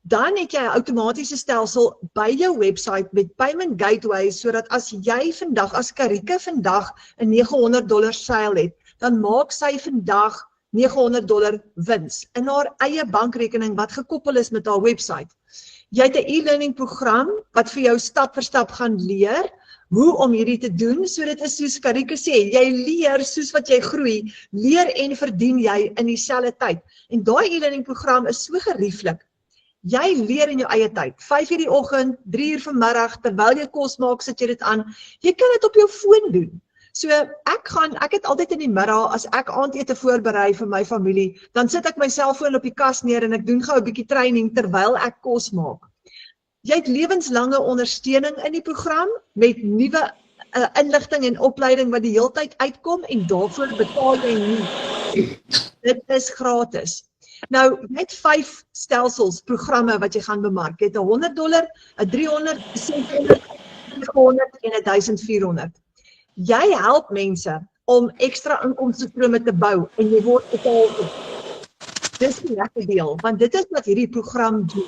Dan het jy 'n outomatiese stelsel by jou website met payment gateways, sodat as jy vandag, as Karika vandag 'n $900 sale het, dan maak sy vandag $900 wins in haar eie bankrekening wat gekoppel is met haar website. Jy het 'n e-learning program wat vir jou stap vir stap gaan leer hoe om hierdie te doen. So dit is soos Karika sê, jy leer soos wat jy groei, leer en verdien jy in dieselfde tyd. En daai e-learning program is so gerieflik. Jy leer in jou eie tyd, 5 uur die oggend, 3 uur vanmiddag, terwyl jy kos maak, sit jy dit aan. Jy kan dit op jou foon doen. So ek het altyd in die middag, as ek aandete voorberei vir my familie, dan sit ek my selfoon op die kas neer en ek doen gou 'n bietjie training terwyl ek kos maak. Jy het lewenslange ondersteuning in die program met nuwe inligting en opleiding wat die heeltyd uitkom, en daarvoor betaal jy nie. Dit is gratis. Nou, net 5 stelsels, programme wat jy gaan bemark. Jy het 'n $100, 'n $300, 'n $600, 'n $900 en 'n $1400. Jy help mense om ekstra inkomstestrome te bou, en jy word betaal. Dis die lekker deel, want dit is wat hierdie program doen.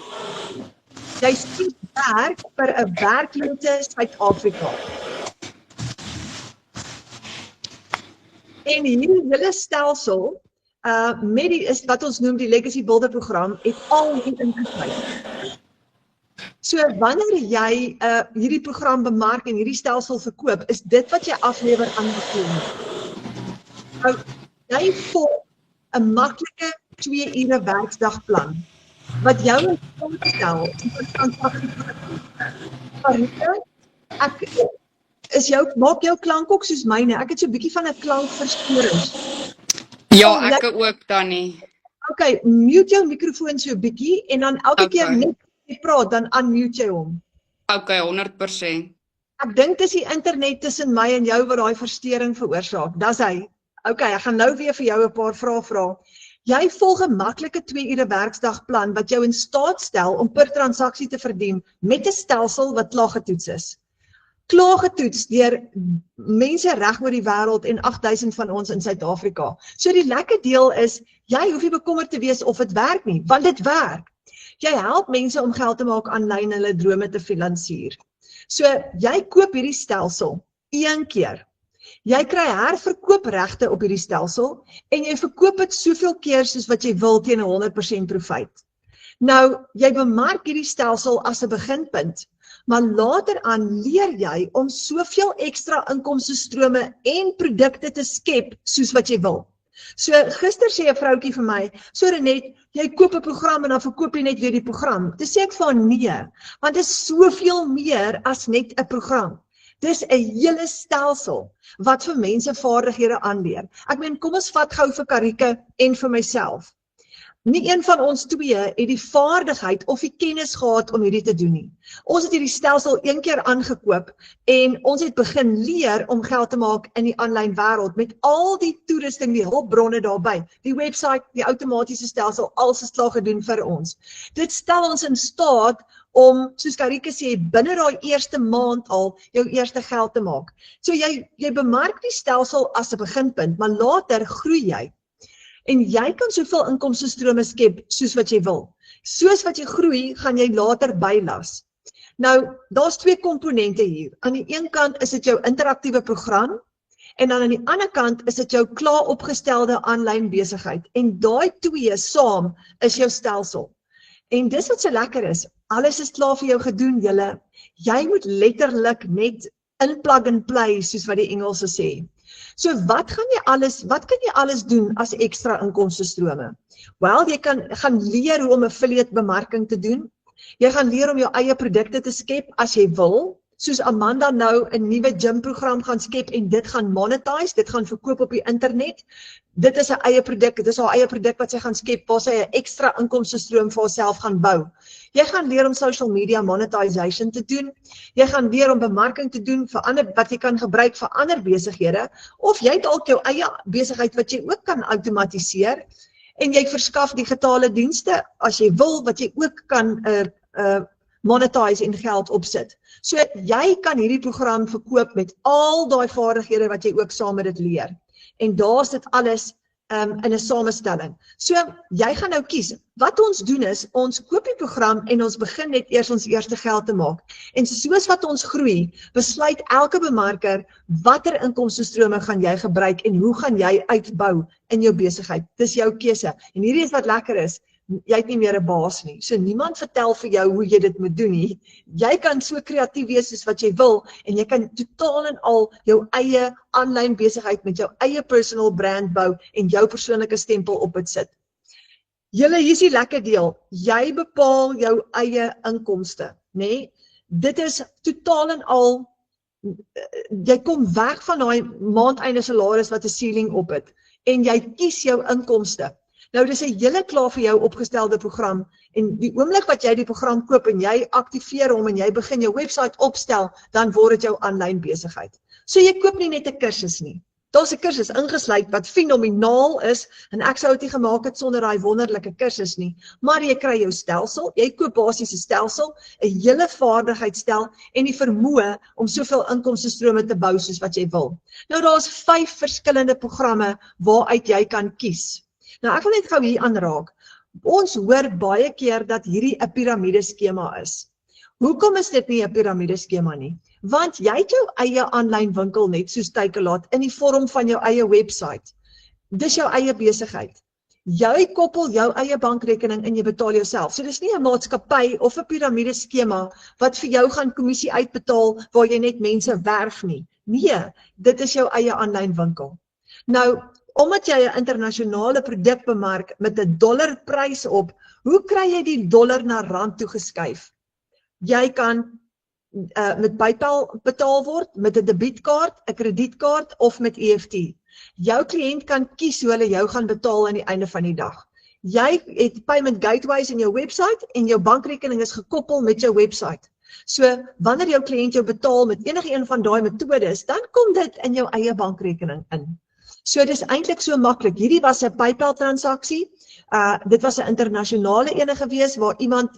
Jy skep werk vir 'n werklose Suid-Afrika. En hierdie hele stelsel, met die is wat ons noem die Legacy Builder program, het al hier ingesluit. So wanneer jy hierdie program bemark en hierdie stelsel verkoop, is dit wat jy aflewer aan die kliënt. Nou, jy volg 'n maklike 2 ure werksdagplan wat jou in staat stel om 'n transaksie te doen. Maak jou klank ook soos myne. Ek het so 'n bietjie van 'n klankverstoring. Ja, ek ook dan nie. Okay, mute jou mikrofoon so 'n bietjie, en dan elke keer net jy praat, dan unmute jy hom. Okay, 100%. Ek dink dis die internet tussen my en jou wat daai verstoring veroorsaak. Dis hy. Okay, ek gaan nou weer vir jou 'n paar vrae vra. Jy volg 'n maklike 2 ure werksdagplan wat jou in staat stel om per transaksie te verdien met 'n stelsel wat klaar getoets is. Klaar getoets deur mense reg oor die wêreld en 8000 van ons in Suid-Afrika. So die lekker deel is, jy hoef nie bekommerd te wees of dit werk nie, want dit werk. Jy help mense om geld te maak aanlyn, hulle drome te finansier. So jy koop hierdie stelsel 1 keer. Jy kry herverkoopregte op hierdie stelsel en jy verkoop dit soveel keer soos wat jy wil teen 100% profijt. Nou, jy bemark hierdie stelsel as 'n beginpunt, maar later aan leer jy om soveel ekstra inkomstestrome en produkte te skep soos wat jy wil. So gister sê 'n vroutjie vir my, so Renet, jy koop 'n program en dan verkoop jy net weer die program. Toe sê ek van nee, want dit is soveel meer as net 'n program. Dis 'n hele stelsel wat vir mense vaardighede aanleer. Ek meen, kom ons vat gou vir Karike en vir myself. Nie een van ons twee het die vaardigheid of die kennis gehad om hierdie te doen nie. Ons het hierdie stelsel een keer aangekoop en ons het begin leer om geld te maak in die aanlyn wêreld met al die toerusting, die hulpbronne daarbey, die webwerf, die outomatiese stelsel, alles is klaar gedoen vir ons. Dit stel ons in staat om, soos Karike sê, binne daai eerste maand al jou eerste geld te maak. So jy bemark die stelsel as 'n beginpunt, maar later groei jy. En jy kan soveel inkomstestrome skep soos wat jy wil. Soos wat jy groei, gaan jy later bylas. Nou, daar's twee komponente hier. Aan die een kant is dit jou interaktiewe program en dan aan die ander kant is dit jou klaar opgestelde aanlyn besigheid. En daai twee saam is jou stelsel. En dis wat so lekker is. Alles is klaar vir jou gedoen, julle. Jy moet letterlik net in plug and play, soos wat die Engelse sê. So wat kan jy alles doen as ekstra inkomstestrome? Wel, jy gaan leer hoe om affiliate bemarking te doen. Jy gaan leer om jou eie produkte te skep as jy wil. Soos Amanda nou 'n nuwe gymprogram gaan skep en dit gaan monetize, dit gaan verkoop op die internet. Dit is 'n eie produk, dit is haar eie produk wat sy gaan skep, waar sy 'n ekstra inkomstestroom vir haarself gaan bou. Jy gaan leer om social media monetization te doen. Jy gaan leer om bemarking te doen vir ander wat jy kan gebruik vir ander besighede, of jy het dalk jou eie besigheid wat jy ook kan outomatiseer en jy verskaf digitale dienste as jy wil wat jy ook kan monetize en geld opsit. So jy kan hierdie program verkoop met al daai vaardighede wat jy ook saam met dit leer. En daar's dit alles in 'n samestelling. So jy gaan nou kies. Wat ons doen is, ons koop die program en ons begin net eers ons eerste geld te maak. En soos wat ons groei, besluit elke bemarker watter inkomstestrome gaan jy gebruik en hoe gaan jy uitbou in jou besigheid. Dis jou keuse. En hierdie is wat lekker is. Jy het nie meer 'n baas nie. So niemand vertel vir jou hoe jy dit moet doen nie. Jy kan so kreatief wees soos wat jy wil en jy kan totaal en al jou eie aanlyn besigheid met jou eie personal brand bou en jou persoonlike stempel op dit sit. Julle, hier is die lekker deel. Jy bepaal jou eie inkomste, nê? Nee? Dit is totaal en al, jy kom weg van daai maandeinde salaris wat 'n ceiling op het en jy kies jou inkomste. Nou, dis 'n hele klaar vir jou opgestelde program en die oomblik wat jy die program koop en jy aktiveer hom en jy begin jou webwerf opstel, dan word dit jou aanlyn besigheid. So jy koop nie net 'n kursus nie. Daar's 'n kursus ingesluit wat fenomenaal is en ek sou dit nie gemaak het sonder daai wonderlike kursus nie. Maar jy kry jou stelsel, jy koop basies 'n stelsel, 'n hele vaardigheidsstel en die vermoë om soveel inkomstestrome te bou soos wat jy wil. Nou daar's 5 verskillende programme waaruit jy kan kies. Nou ek wil net gou hier aanraak. Ons hoor baie keer dat hierdie 'n piramideskema is. Hoekom is dit nie 'n piramideskema nie? Want jy het jou eie aanlyn winkel net soos Takealot in die vorm van jou eie webwerf. Dis jou eie besigheid. Jy koppel jou eie bankrekening en jy betaal jouself. So dis nie 'n maatskappy of 'n piramideskema wat vir jou gaan kommissie uitbetaal waar jy net mense werf nie. Nee, dit is jou eie aanlyn winkel. Nou, omdat jy 'n internasionale produk bemark met 'n dollarprys op, hoe kry jy die dollar na rand toe geskuif? Jy kan met PayPal betaal word, met 'n debietkaart, 'n kredietkaart of met EFT. Jou kliënt kan kies hoe hulle jou gaan betaal aan die einde van die dag. Jy het payment gateways in jou webwerf en jou bankrekening is gekoppel met jou webwerf. So, wanneer jou kliënt jou betaal met enige een van daai metodes, dan kom dit in jou eie bankrekening in. So, dis eintlik so maklik. Hierdie was 'n PayPal transaksie. Dit was 'n internasionale ene gewees waar iemand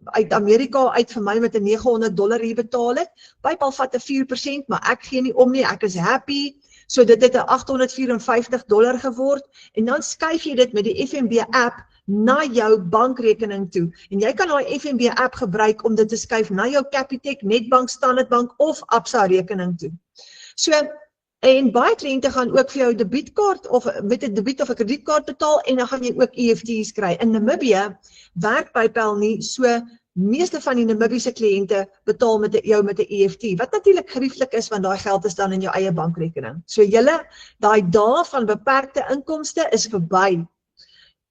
uit Amerika uit vir my met 'n $900 hier betaal het. PayPal vat 'n 4%, maar ek gee nie om nie, ek is happy. So dit het 'n $854 geword en dan skuif jy dit met die FNB app na jou bankrekening toe. En jy kan daai FNB app gebruik om dit te skuif na jou Capitec, Nedbank, Standard Bank of Absa rekening toe. So en baie kliënte gaan ook vir jou debietkaart of met 'n debiet of 'n kredietkaart betaal en dan gaan jy ook EFT's kry. In Namibië werk PayPal nie, so meeste van die Namibiese kliënte betaal met jou met 'n EFT, wat natuurlik gerieflik is want daai geld is dan in jou eie bankrekening. So daai dae van beperkte inkomste is verby.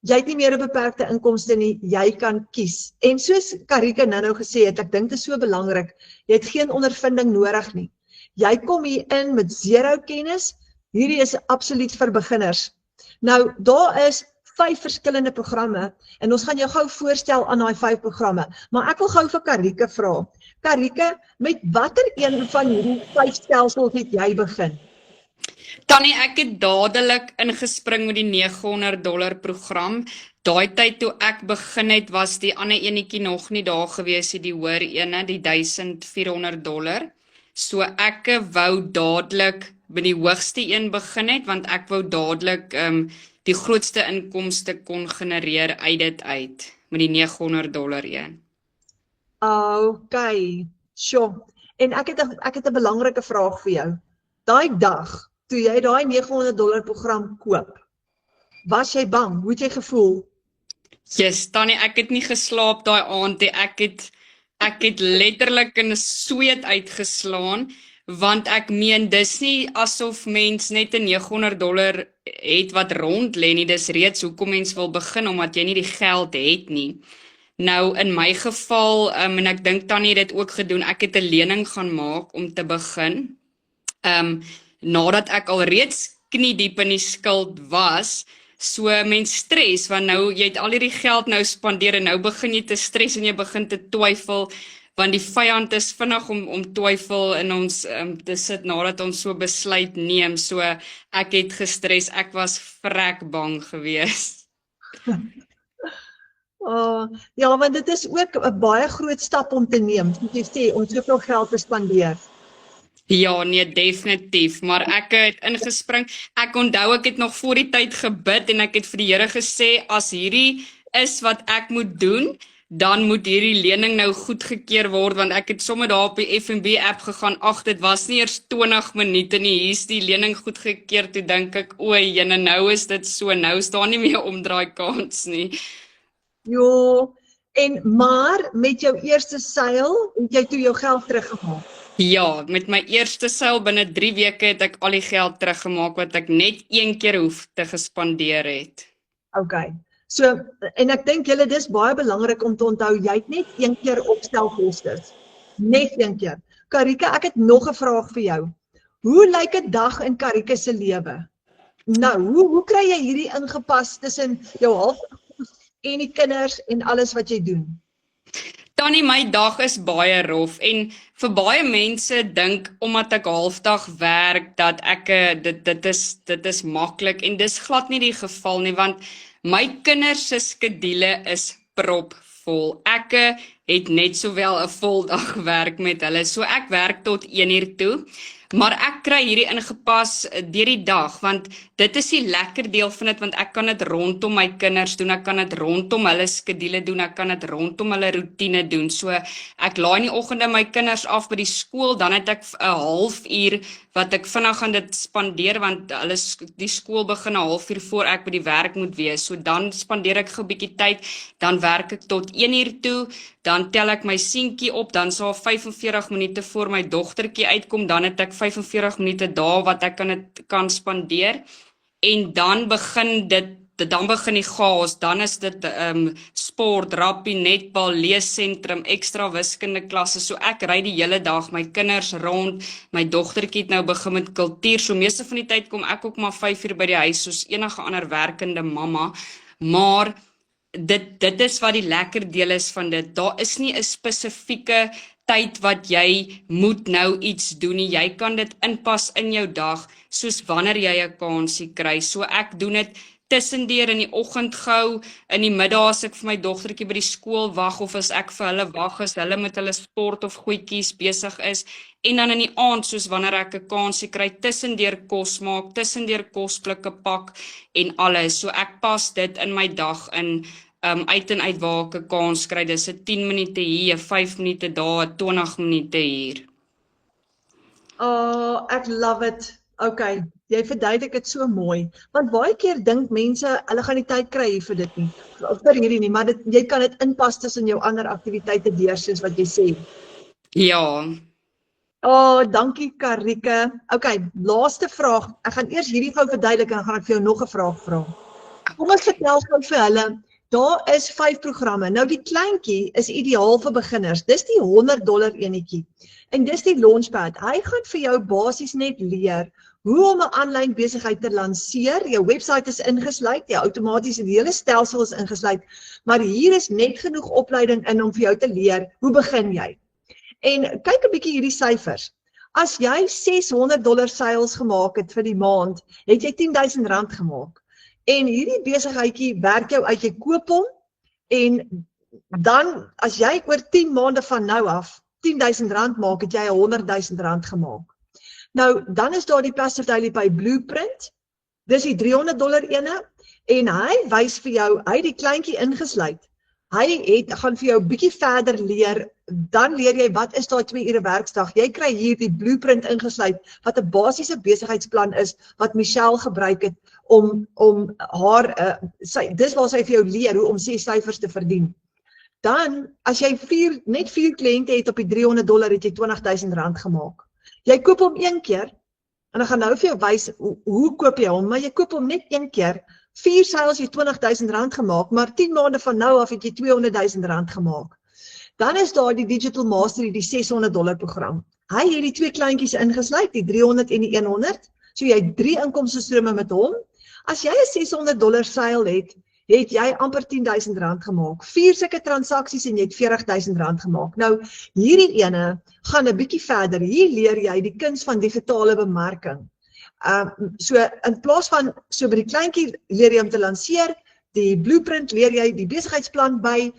Jy het nie meer 'n beperkte inkomste nie, jy kan kies. En soos Karike nou gesê het, ek dink dit is so belangrik, jy het geen ondervinding nodig nie. Jy kom hier in met 0 kennis. Hierdie is absoluut vir beginners. Nou, daar is 5 verskillende programme en ons gaan jou gou voorstel aan daai 5 programme. Maar ek wil gou vir Karike vra. Karike, met watter een van hierdie 5 stelsels het jy begin? Tannie, ek het dadelik ingespring met die $900 program. Daai tyd toe ek begin het, was die ander enetjie nog nie daar gewees, die hoër ene, die $1400. So ek wou dadelik by die hoogste een begin het, want ek wou dadelik die grootste inkomste kon genereer uit dit uit, met die $900 een. Okay, sure. En ek het 'n belangrike vraag vir jou. Daai dag, toe jy daai $900 program koop, was jy bang? Hoe het jy gevoel? Yes, Tannie, ek het nie geslaap daai aand nie. Ek het letterlik in 'n sweet uitgeslaan, want ek meen, dis nie asof mens net 'n $900 het wat rond lê nie, dis reeds hoekom mens wil begin, omdat jy nie die geld het nie. Nou, in my geval, en ek dink Tannie het dit ook gedoen, ek het 'n lening gaan maak om te begin. Nadat ek al reeds kniediep in die skuld was, so mens stres, want nou, jy het al hierdie geld nou spandeer, en nou begin jy te stres, en jy begin te twyfel, want die vyand is vinnig om twyfel in ons te sit, nadat ons so besluit neem, so ek het gestres, ek was vrek bang gewees. Ja, want dit is ook 'n baie groot stap om te neem, soos jy sê, om soveel geld te spandeer. Ja, nee, definitief, maar ek het ingespring. Ek onthou, ek het nog voor die tyd gebid en ek het vir die Here gesê, as hierdie is wat ek moet doen, dan moet hierdie lening nou goedgekeur word, want ek het sommer daar op die FNB app gegaan, ag, dit was nie eers 20 minute nie, hier is die lening goedgekeur, toe dink ek, jene, nou is dit so, nou staan nie meer omdraai kans nie. Jo, maar met jou eerste seil, het jy toe jou geld teruggemaak? Ja, met my eerste seil binne 3 weke het ek al die geld teruggemaak wat ek net 1 keer hoef te gespandeer het. Okay. So, en ek dink julle, dis baie belangrik om te onthou, jy het net 1 keer opstelkostes. Net 1 keer. Karike, ek het nog 'n vraag vir jou. Hoe lyk 'n dag in Karike se lewe? Nou, hoe kry jy hierdie ingepas tussen jou half en die kinders en alles wat jy doen? Tannie, my dag is baie rof en vir baie mense dink omdat ek halfdag werk dat ek dit is maklik en dis glad nie die geval nie, want my kinders se skedule is propvol. Ek het net sowel 'n voldag werk met hulle, so ek werk tot 1:00 toe. Maar ek kry hierdie ingepas deur die dag, want dit is die lekker deel van dit, want ek kan dit rondom my kinders doen, ek kan dit rondom hulle skedule doen, ek kan dit rondom hulle roetine doen. So ek laai in die oggende my kinders af by die skool, dan het ek 'n halfuur wat ek vinnig gaan dit spandeer, want die skool begin 'n halfuur voor ek by die werk moet wees. So dan spandeer ek 'n bietjie tyd, dan werk ek tot 1:00 toe, dan tel ek my seentjie op, dan sal 45 minute voor my dogtertjie uitkom, dan het ek 45 minute daar wat ek kan spandeer, en dan begin die chaos, dan is dit sport, rappie, netbal, leessentrum, ekstra wiskunde klasse, so ek ry die hele dag, my kinders rond, my dogtertjie het nou begin met kultuur, so meeste van die tyd kom ek ook maar 5:00 by die huis, soos enige ander werkende mamma, maar dit is wat die lekker deel is van dit, daar is nie 'n spesifieke tyd wat jy moet nou iets doen nie, jy kan dit inpas in jou dag, soos wanneer jy 'n kansie kry, so ek doen dit tussendeur in die oggend gou, in die middag as ek vir my dogtertjie by die skool wag, of as ek vir hulle wag, as hulle met hulle sport of goedjies besig is, en dan in die aand, soos wanneer ek 'n kansie kry, tussendeur kos maak, tussendeur kosblikke pak, en alles, so ek pas dit in my dag in, uit en uit waar ek 'n kans kry, dis 'n 10 minute hier, 5 minute daar, 20 minute hier. Oh, ek love it. Okay, jy verduidelik dit so mooi, want baie keer dink mense, hulle gaan nie tyd kry vir dit nie, vir hierdie nie, maar jy kan dit inpas tussen jou ander aktiwiteite deur, soos wat jy sê. Ja. Oh, dankie Karike. Okay, laaste vraag, ek gaan eers hierdie gou verduidelik en dan gaan ek vir jou nog 'n vraag vra. Kom ons vertel gou vir hulle, Daar is 5 programme. Nou die kleintjie is ideaal vir beginners. Dis die $100 enetjie. En dis die Launchpad. Hy gaan vir jou basies net leer hoe om 'n aanlyn besigheid te lanseer. Jou webwerf is ingesluit, jou outomatiese hele stelsel is ingesluit, maar hier is net genoeg opleiding in om vir jou te leer hoe begin jy. En kyk 'n bietjie hierdie syfers. As jy $600 sales gemaak het vir die maand, het jy R10,000 gemaak. En hierdie besigheidjie werk jou uit, jy koop hom en dan as jy oor 10 maande van nou af R10,000 maak, het jy R100,000 gemaak. Nou, dan is daar die Passive Daily Pay Blueprint, dis die $300 ene, en hy wys vir jou, hy het die kleintjie ingesluit, hy gaan vir jou bietjie verder leer, dan leer jy wat is daar 2 ure werksdag, jy kry hier die Blueprint ingesluit, wat 'n basiese besigheidsplan is, wat Michelle gebruik het, om haar, dis waar sy vir jou leer, hoe om 6 syfers te verdien. Dan, as jy net 4 kliënte het op die $300, het jy R20,000 gemaak. Jy koop hom 1 keer, en ek gaan nou vir jou wys, hoe koop jy hom, maar jy koop hom net 1 keer, 4 sales het R20,000 gemaak, maar 10 maande van nou af het jy R200,000 gemaak. Dan is daar die Digital Mastery, die $600 program. Hy het die 2 kleintjies ingesluit, die 300 en die 100, so jy het 3 inkomstestrome met hom. As jy 'n $600 sale het jy amper R10,000 gemaak. 4 sulke transaksies en jy het R40,000 gemaak. Nou, hierdie ene gaan 'n bietjie verder. Hier leer jy die kuns van digitale bemarking. So in plaas van so by die kleintjie leer jy om te lanseer, die Blueprint leer jy die besigheidsplan by,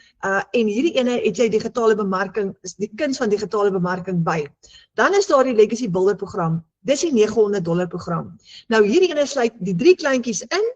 en hierdie ene het jy digitale bemarking, die kuns van digitale bemarking by. Dan is daar die Legacy Builder program. Dis die $900 program. Nou hierdie ene sluit die 3 kleintjies in.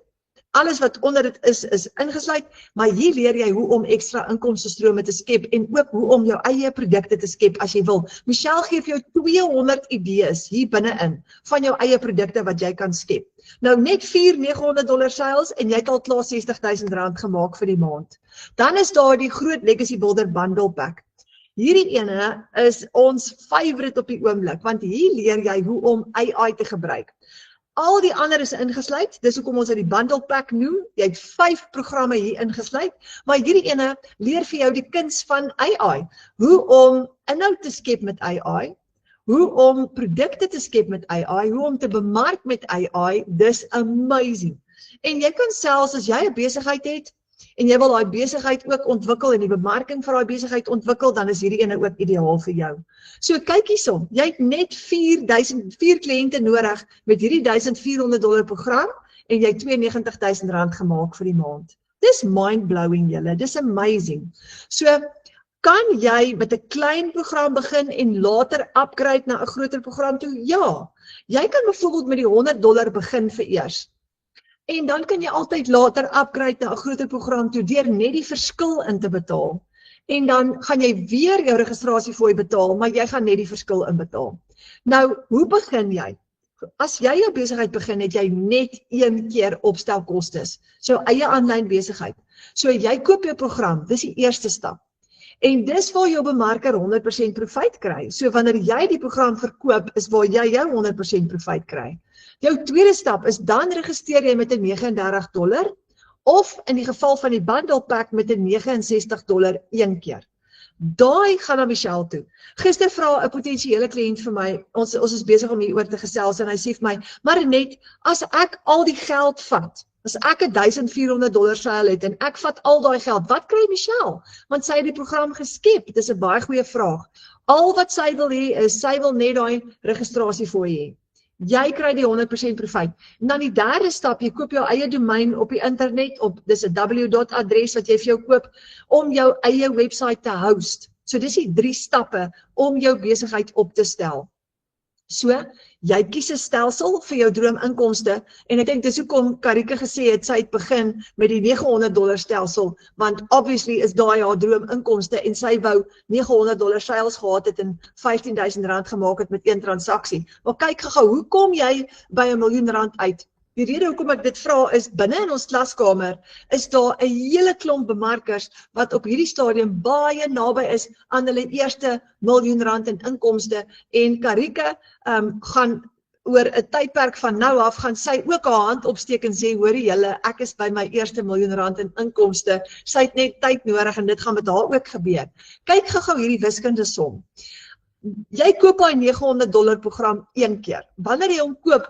Alles wat onder dit is ingesluit, maar hier leer jy hoe om ekstra inkomstestrome te skep en ook hoe om jou eie produkte te skep as jy wil. Michelle gee vir jou 200 idees hier binne-in van jou eie produkte wat jy kan skep. Nou net 4 $900 sales en jy het al klaar R60,000 gemaak vir die maand. Dan is daar die groot Legacy Builder Bundle Pack. Hierdie ene is ons favorite op die oomblik, want hier leer jy hoe om AI te gebruik. Al die ander is ingesluit, dis hoekom ons dit die bundle pack noem. Jy het 5 programme hier ingesluit, maar hierdie ene leer vir jou die kuns van AI. Hoe om inhoud te skep met AI, hoe om produkte te skep met AI, hoe om te bemark met AI, dis amazing. En jy kan selfs, as jy 'n besigheid het, en jy wil daai besigheid ook ontwikkel en die bemarking vir daai besigheid ontwikkel, dan is hierdie ene ook ideaal vir jou. So kyk hierson, jy het net 4 kliënte nodig met hierdie $1,400 program en jy het R92,000 gemaak vir die maand. Dis mind-blowing julle, dis amazing. So kan jy met 'n klein program begin en later upgrade na 'n groter program toe? Ja, jy kan byvoorbeeld met die $100 begin vir eers. En dan kan jy altyd later upgrade na 'n groter program toe deur net die verskil in te betaal. En dan gaan jy weer jou registrasiefooi betaal, maar jy gaan net die verskil inbetaal. Nou, hoe begin jy? As jy jou besigheid begin, het jy net 1 keer opstelkostes, jou eie aanlyn besigheid. So jy koop jou program, dis die eerste stap. En dis waar jou bemarker 100% profijt kry. So wanneer jy die program verkoop, is waar jy jou 100% profijt kry. Jou tweede stap is dan registreer jy met 'n $39 of in die geval van die bundle pack met 'n $69 een keer. Daai gaan na Michelle toe. Gister vra 'n potensiële kliënt vir my, ons is besig om hieroor te gesels en hy sê vir my, maar net as ek al die geld vat, as ek $1,400 sale het en ek vat al daai geld, wat kry Michelle? Want sy het die program geskep. Dit is 'n baie goeie vraag. Al wat sy wil hê is, sy wil net daai registrasiefooi hê. Jy kry die 100% profijt. En dan die derde stap, jy koop jou eie domein op die internet, dis 'n www.adres wat jy vir jou koop, om jou eie website te host. So dis die 3 stappe om jou besigheid op te stel. So, jy kies 'n stelsel vir jou droominkomste, en ek dink dis hoekom Karike gesê het, sy het begin met die $900 stelsel, want obviously is daai haar droominkomste, en sy wou $900 sales gehad het en R15,000 gemaak het met 1 transaksie. Maar kyk gou, hoe kom jy by R1 miljoen uit? Die rede hoekom ek dit vra is, binne in ons klaskamer is daar 'n hele klomp bemarkers wat op hierdie stadium baie naby is aan hulle eerste R1 miljoen in inkomste, en Karike gaan oor 'n tydperk van nou af gaan sy ook haar hand opsteek en sê, hoorie julle, ek is by my eerste R1 miljoen in inkomste, sy het net tyd nodig en dit gaan met haar ook gebeur. Kyk gou hierdie wiskunde som. Jy koop daai $900 program een keer. Wanneer jy hom koop,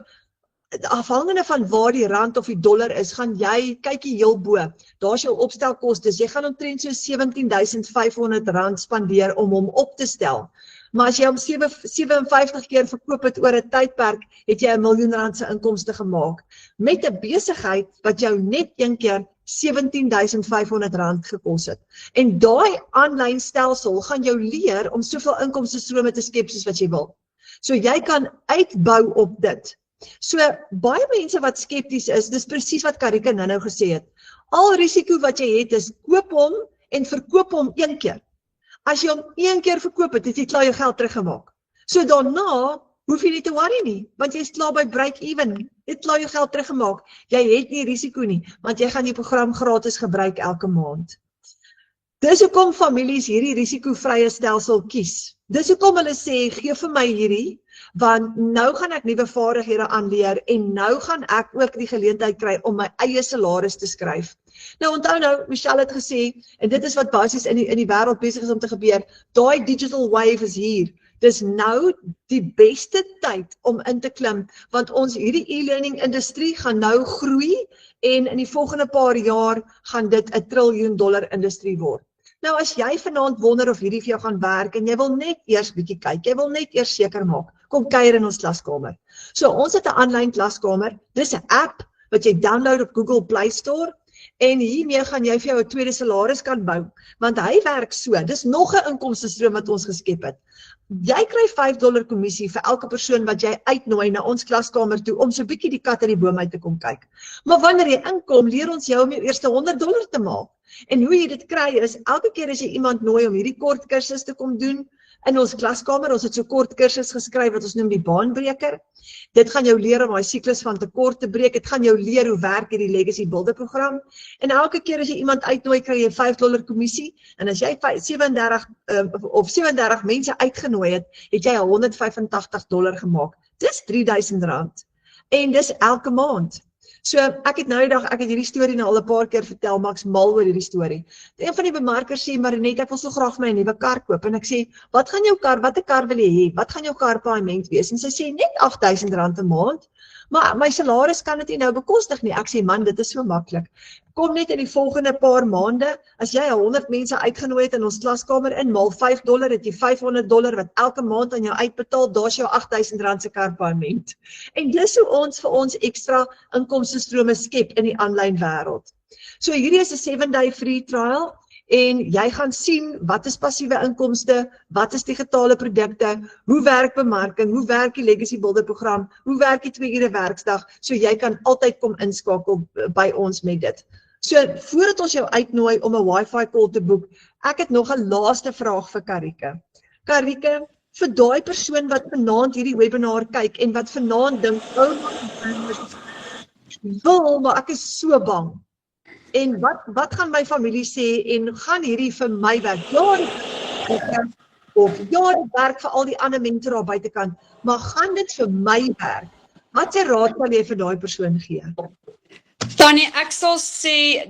afhangende van waar die rand of die dollar is, gaan jy, kyk hier heel bo, daar's jou opstelkostes, jy gaan omtrent so R17.500 spandeer om hom op te stel. Maar as jy hom 57 keer verkoop het oor 'n tydperk, het jy R1 miljoen se inkomste gemaak. Met 'n besigheid wat jou net een keer R17.500 gekos het. En daai aanlyn stelsel gaan jou leer om soveel inkomstestrome te skep soos wat jy wil. So jy kan uitbou op dit. So baie mense wat skepties is, dis presies wat Karika nou gesê het. Al risiko wat jy het is koop hom en verkoop hom een keer. As jy hom een keer verkoop het, het jy klaar jou geld teruggemaak. So daarna hoef jy nie te worry nie, want jy is klaar by break-even. Jy het klaar jou geld teruggemaak. Jy het nie risiko nie, want jy gaan die program gratis gebruik elke maand. Dis hoekom families hierdie risikovrye stelsel kies. Dis hoekom hulle sê, gee vir my hierdie, want nou gaan ek nuwe vaardighede aanleer en nou gaan ek ook die geleentheid kry om my eie salaris te skryf. Nou onthou nou, Michelle het gesê, en dit is wat basies in die wêreld besig is om te gebeur, daai digital wave is hier. Dis nou die beste tyd om in te klim, want ons hierdie e-learning industrie gaan nou groei en in die volgende paar jaar gaan dit 'n $1 triljoen industrie word. Nou as jy vanaand wonder of hierdie vir jou gaan werk en jy wil net eers bietjie kyk, jy wil net eers seker maak, kom kuier in ons klaskamer. So ons het 'n aanlyn klaskamer, dis 'n app wat jy download op Google Play Store en hiermee gaan jy vir jou 'n tweede salaris kan bou, want hy werk so, dis nog 'n inkomstestroom wat ons geskep het. Jy kry $5 kommissie vir elke persoon wat jy uitnooi na ons klaskamer toe om so 'n bietjie die kat uit die boom uit te kom kyk. Maar wanneer jy inkom, leer ons jou om jou eerste $100 te maak. En hoe jy dit kry is, elke keer as jy iemand nooi om hierdie kort kursus te kom doen, in ons klaskamer, ons het so kort kursus geskryf wat ons noem die baanbreker. Dit gaan jou leer om daai siklus van tekort te breek, dit gaan jou leer hoe werk hierdie Legacy Builder program. En elke keer as jy iemand uitnooi, kry jy $5 kommissie, en as jy 37 mense uitgenooi het, het jy $185 gemaak. Dis R3.000. En dis elke maand. So ek het nou die dag, ek het hierdie storie nou al 'n paar keer vertel, maar ek's mal oor hierdie storie. Een van die bemarkers sê, Marinette, ek wil so graag my 'n nuwe kar koop. En ek sê, watter kar wil jy hê? Wat gaan jou karpaaiement wees? En sy sê, net R8.000 'n maand. Maar my salaris kan dit nie nou bekostig nie. Ek sê, man, dit is so maklik. Kom net in die volgende paar maande, as jy 100 mense uitgenooi het in ons klaskamer in, maal $5, het jy $500 wat elke maand aan jou uitbetaal, daar's jou R8.000 se karpaaiement. En dis hoe ons vir ons ekstra inkomstestrome skep in die aanlyn wêreld. So hierdie is 'n 7-day free trial. En jy gaan sien wat is passiewe inkomste, wat is digitale produkte, hoe werk bemarking, hoe werk die Legacy Builder program, hoe werk die 2 ure werksdag, so jy kan altyd kom inskakel by ons met dit. So voordat ons jou uitnooi om 'n Wi-Fi call te boek, ek het nog 'n laaste vraag vir Karika. Karika, vir daai persoon wat vanaand hierdie webinar kyk en wat vanaand dink, maar ek is so bang. En wat gaan my familie sê en gaan hierdie vir my werk? Ja, dit werk vir al die ander mense daar buitekant, maar gaan dit vir my werk? Wat se raad sal jy vir daai persoon gee? Tannie, ek sal sê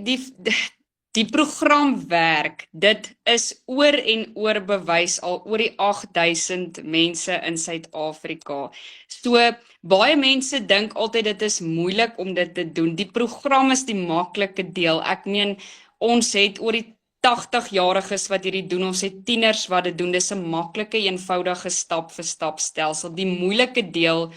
die program werk. Dit is oor en oor bewys al oor die 8000 mense in Suid-Afrika. So baie mense dink altyd dit is moeilik om dit te doen. Die program is die maklike deel. Ek meen, ons het oor die 80-jariges wat hierdie doen, ons het tieners wat dit doen. Dis 'n maklike, eenvoudige stap-vir-stap stelsel. Die moeilike deel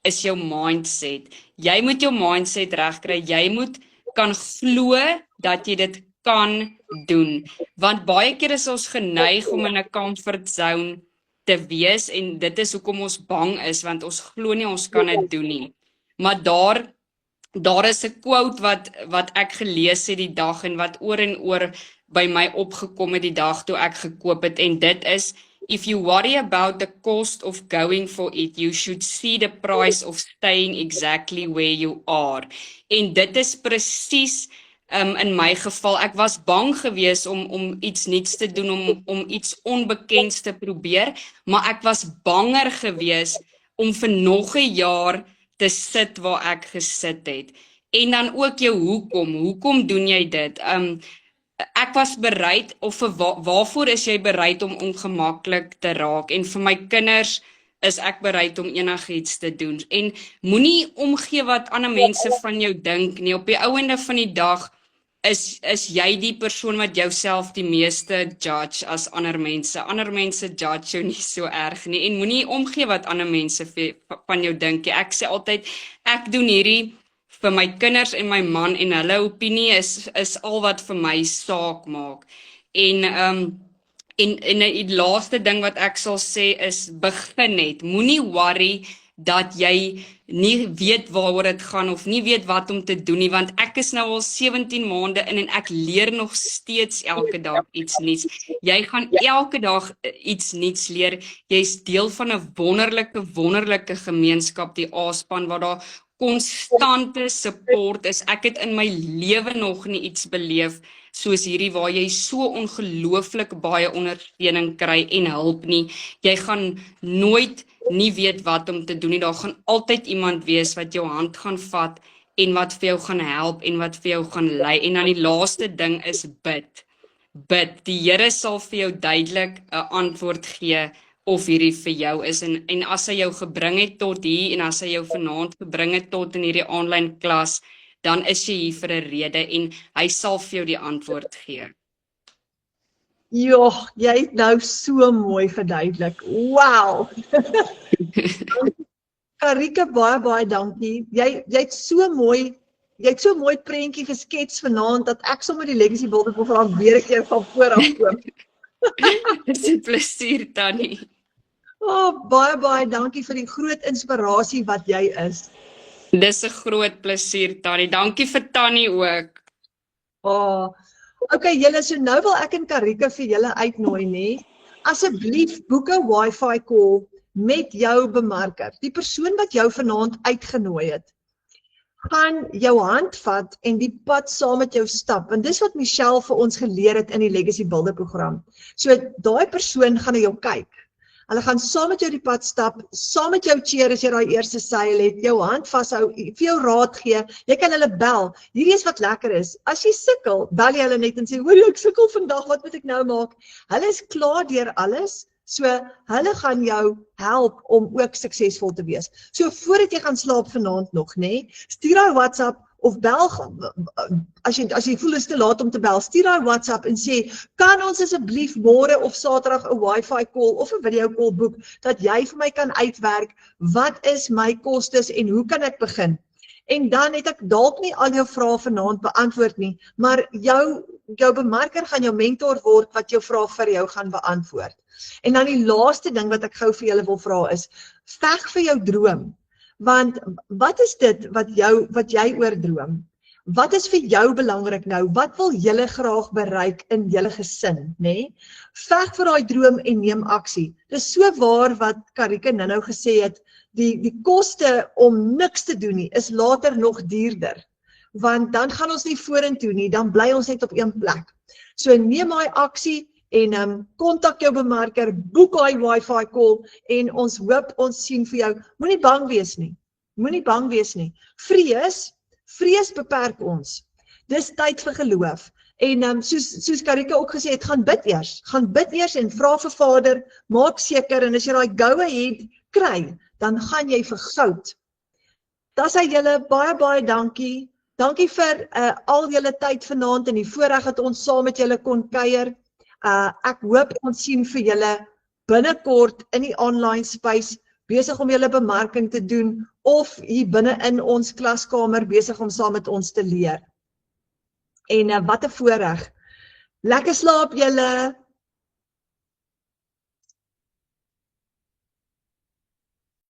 is jou mindset. Jy moet jou mindset regkry. Jy moet kan glo dat jy dit kan doen. Want baie keer is ons geneig om in 'n comfort zone te wees en dit is hoekom ons bang is, want ons glo nie ons kan dit doen nie. Maar daar is 'n quote wat ek gelees het die dag en wat oor en oor by my opgekom het die dag toe ek gekoop het, en dit is, if you worry about the cost of going for it, you should see the price of staying exactly where you are. En dit is presies in my geval, ek was bang geweest om iets nuuts te doen, om iets onbekends te probeer, maar ek was banger geweest om vir nog 'n jaar te sit waar ek gesit het. En dan ook jou hoekom doen jy dit? Ek was bereid, of vir waarvoor is jy bereid om ongemaklik te raak? En vir my kinders is ek bereid om enigiets te doen. En moenie omgee wat ander mense van jou dink nie. Op die ou einde van die dag is jy die persoon wat jouself die meeste judge as ander mense. Ander mense judge jou nie so erg nie. En moenie omgee wat ander mense van jou dink nie. Ek sê altyd, ek doen hierdie vir my kinders en my man, en hulle opinie is al wat vir my saak maak. En die laaste ding wat ek sal sê is, begin net. Moenie worry dat jy nie weet waaroor dit gaan of nie weet wat om te doen nie, want ek is nou al 17 maande in en ek leer nog steeds elke dag iets nuuts. Jy gaan elke dag iets nuuts leer. Jy's deel van 'n wonderlike gemeenskap, die A-span, waar daar konstante support is. Ek het in my lewe nog nie iets beleef soos hierdie waar jy so ongelooflik baie ondersteuning kry en hulp nie. Jy gaan nooit nie weet wat om te doen nie. Daar gaan altyd iemand wees wat jou hand gaan vat en wat vir jou gaan help en wat vir jou gaan lei. En dan die laaste ding is bid. Bid. Die Here sal vir jou duidelik 'n antwoord gee of hierdie vir jou is. En as hy jou gebring het tot hier, en as hy jou vanaand gebring het tot in hierdie online klas, dan is jy hier vir 'n rede en hy sal vir jou die antwoord gee. Joh, jy het nou so mooi verduidelik. Wow! Karika, baie dankie. Jy het so mooi prentjie geskets vanaand, dat ek sommer die Legacy Bilderprogram weer 'n keer van voor af koop. Dis 'n plesier, Tannie. Baie dankie vir die groot inspirasie wat jy is. Dis 'n groot plesier, Tannie. Dankie vir Tannie ook. Okay, julle, so nou wil ek en Karika vir julle uitnooi, nê? Asseblief boek 'n Wi-Fi call met jou bemarker, die persoon wat jou vanaand uitgenooi het. Gaan jou hand vat en die pad saam met jou stap, want dis wat Michelle vir ons geleer het in die Legacy Bilderprogram. So daai persoon gaan na jou kyk. Hulle gaan saam met jou die pad stap, saam met jou cheer as jy daai eerste seil het, jou hand vashou, vir jou raad gee. Jy kan hulle bel. Hierdie is wat lekker is. As jy sukkel, bel jy hulle net en sê, hoor jy, ek sukkel vandag, wat moet ek nou maak? Hulle is klaar deur alles, so hulle gaan jou help om ook suksesvol te wees. So voordat jy gaan slaap vanaand nog, nê, stuur daai WhatsApp of bel, as jy voel is te laat om te bel, stuur daai WhatsApp en sê, kan ons asseblief môre of Saterdag 'n Wi-Fi call of 'n video call boek, dat jy vir my kan uitwerk, wat is my kostes en hoe kan ek begin? En dan het ek dalk nie al jou vrae vanaand beantwoord nie, maar jou bemarker gaan jou mentor word wat jou vrae vir jou gaan beantwoord. En dan die laaste ding wat ek gou vir julle wil vra is, veg vir jou droom. Want wat is dit wat jy oordroom? Wat is vir jou belangrik nou? Wat wil julle graag bereik in julle gesin, nê? Veg vir daai droom en neem aksie. Dis so waar wat Karika nou gesê het, die koste om niks te doen nie, is later nog duurder. Want dan gaan ons nie vorentoe nie, dan bly ons net op een plek. So neem daai aksie en kontak jou bemarker, boek daai Wi-Fi call en ons hoop ons sien vir jou. Moenie bang wees nie. Moenie bang wees nie. Vrees beperk ons. Dis tyd vir geloof. En soos Karika ook gesê het, gaan bid eers en vra vir Vader, maak seker, en as jy daai go-ahead kry, dan gaan jy vir goud. Das hy julle baie dankie. Dankie vir al julle tyd vanaand en die voorreg dat ons saam met julle kon kuier. Ek hoop ons sien vir julle binnekort in die online space, besig om julle bemarking te doen, of hier binne in ons klaskamer besig om saam met ons te leer. En wat 'n voorreg. Lekker slaap julle.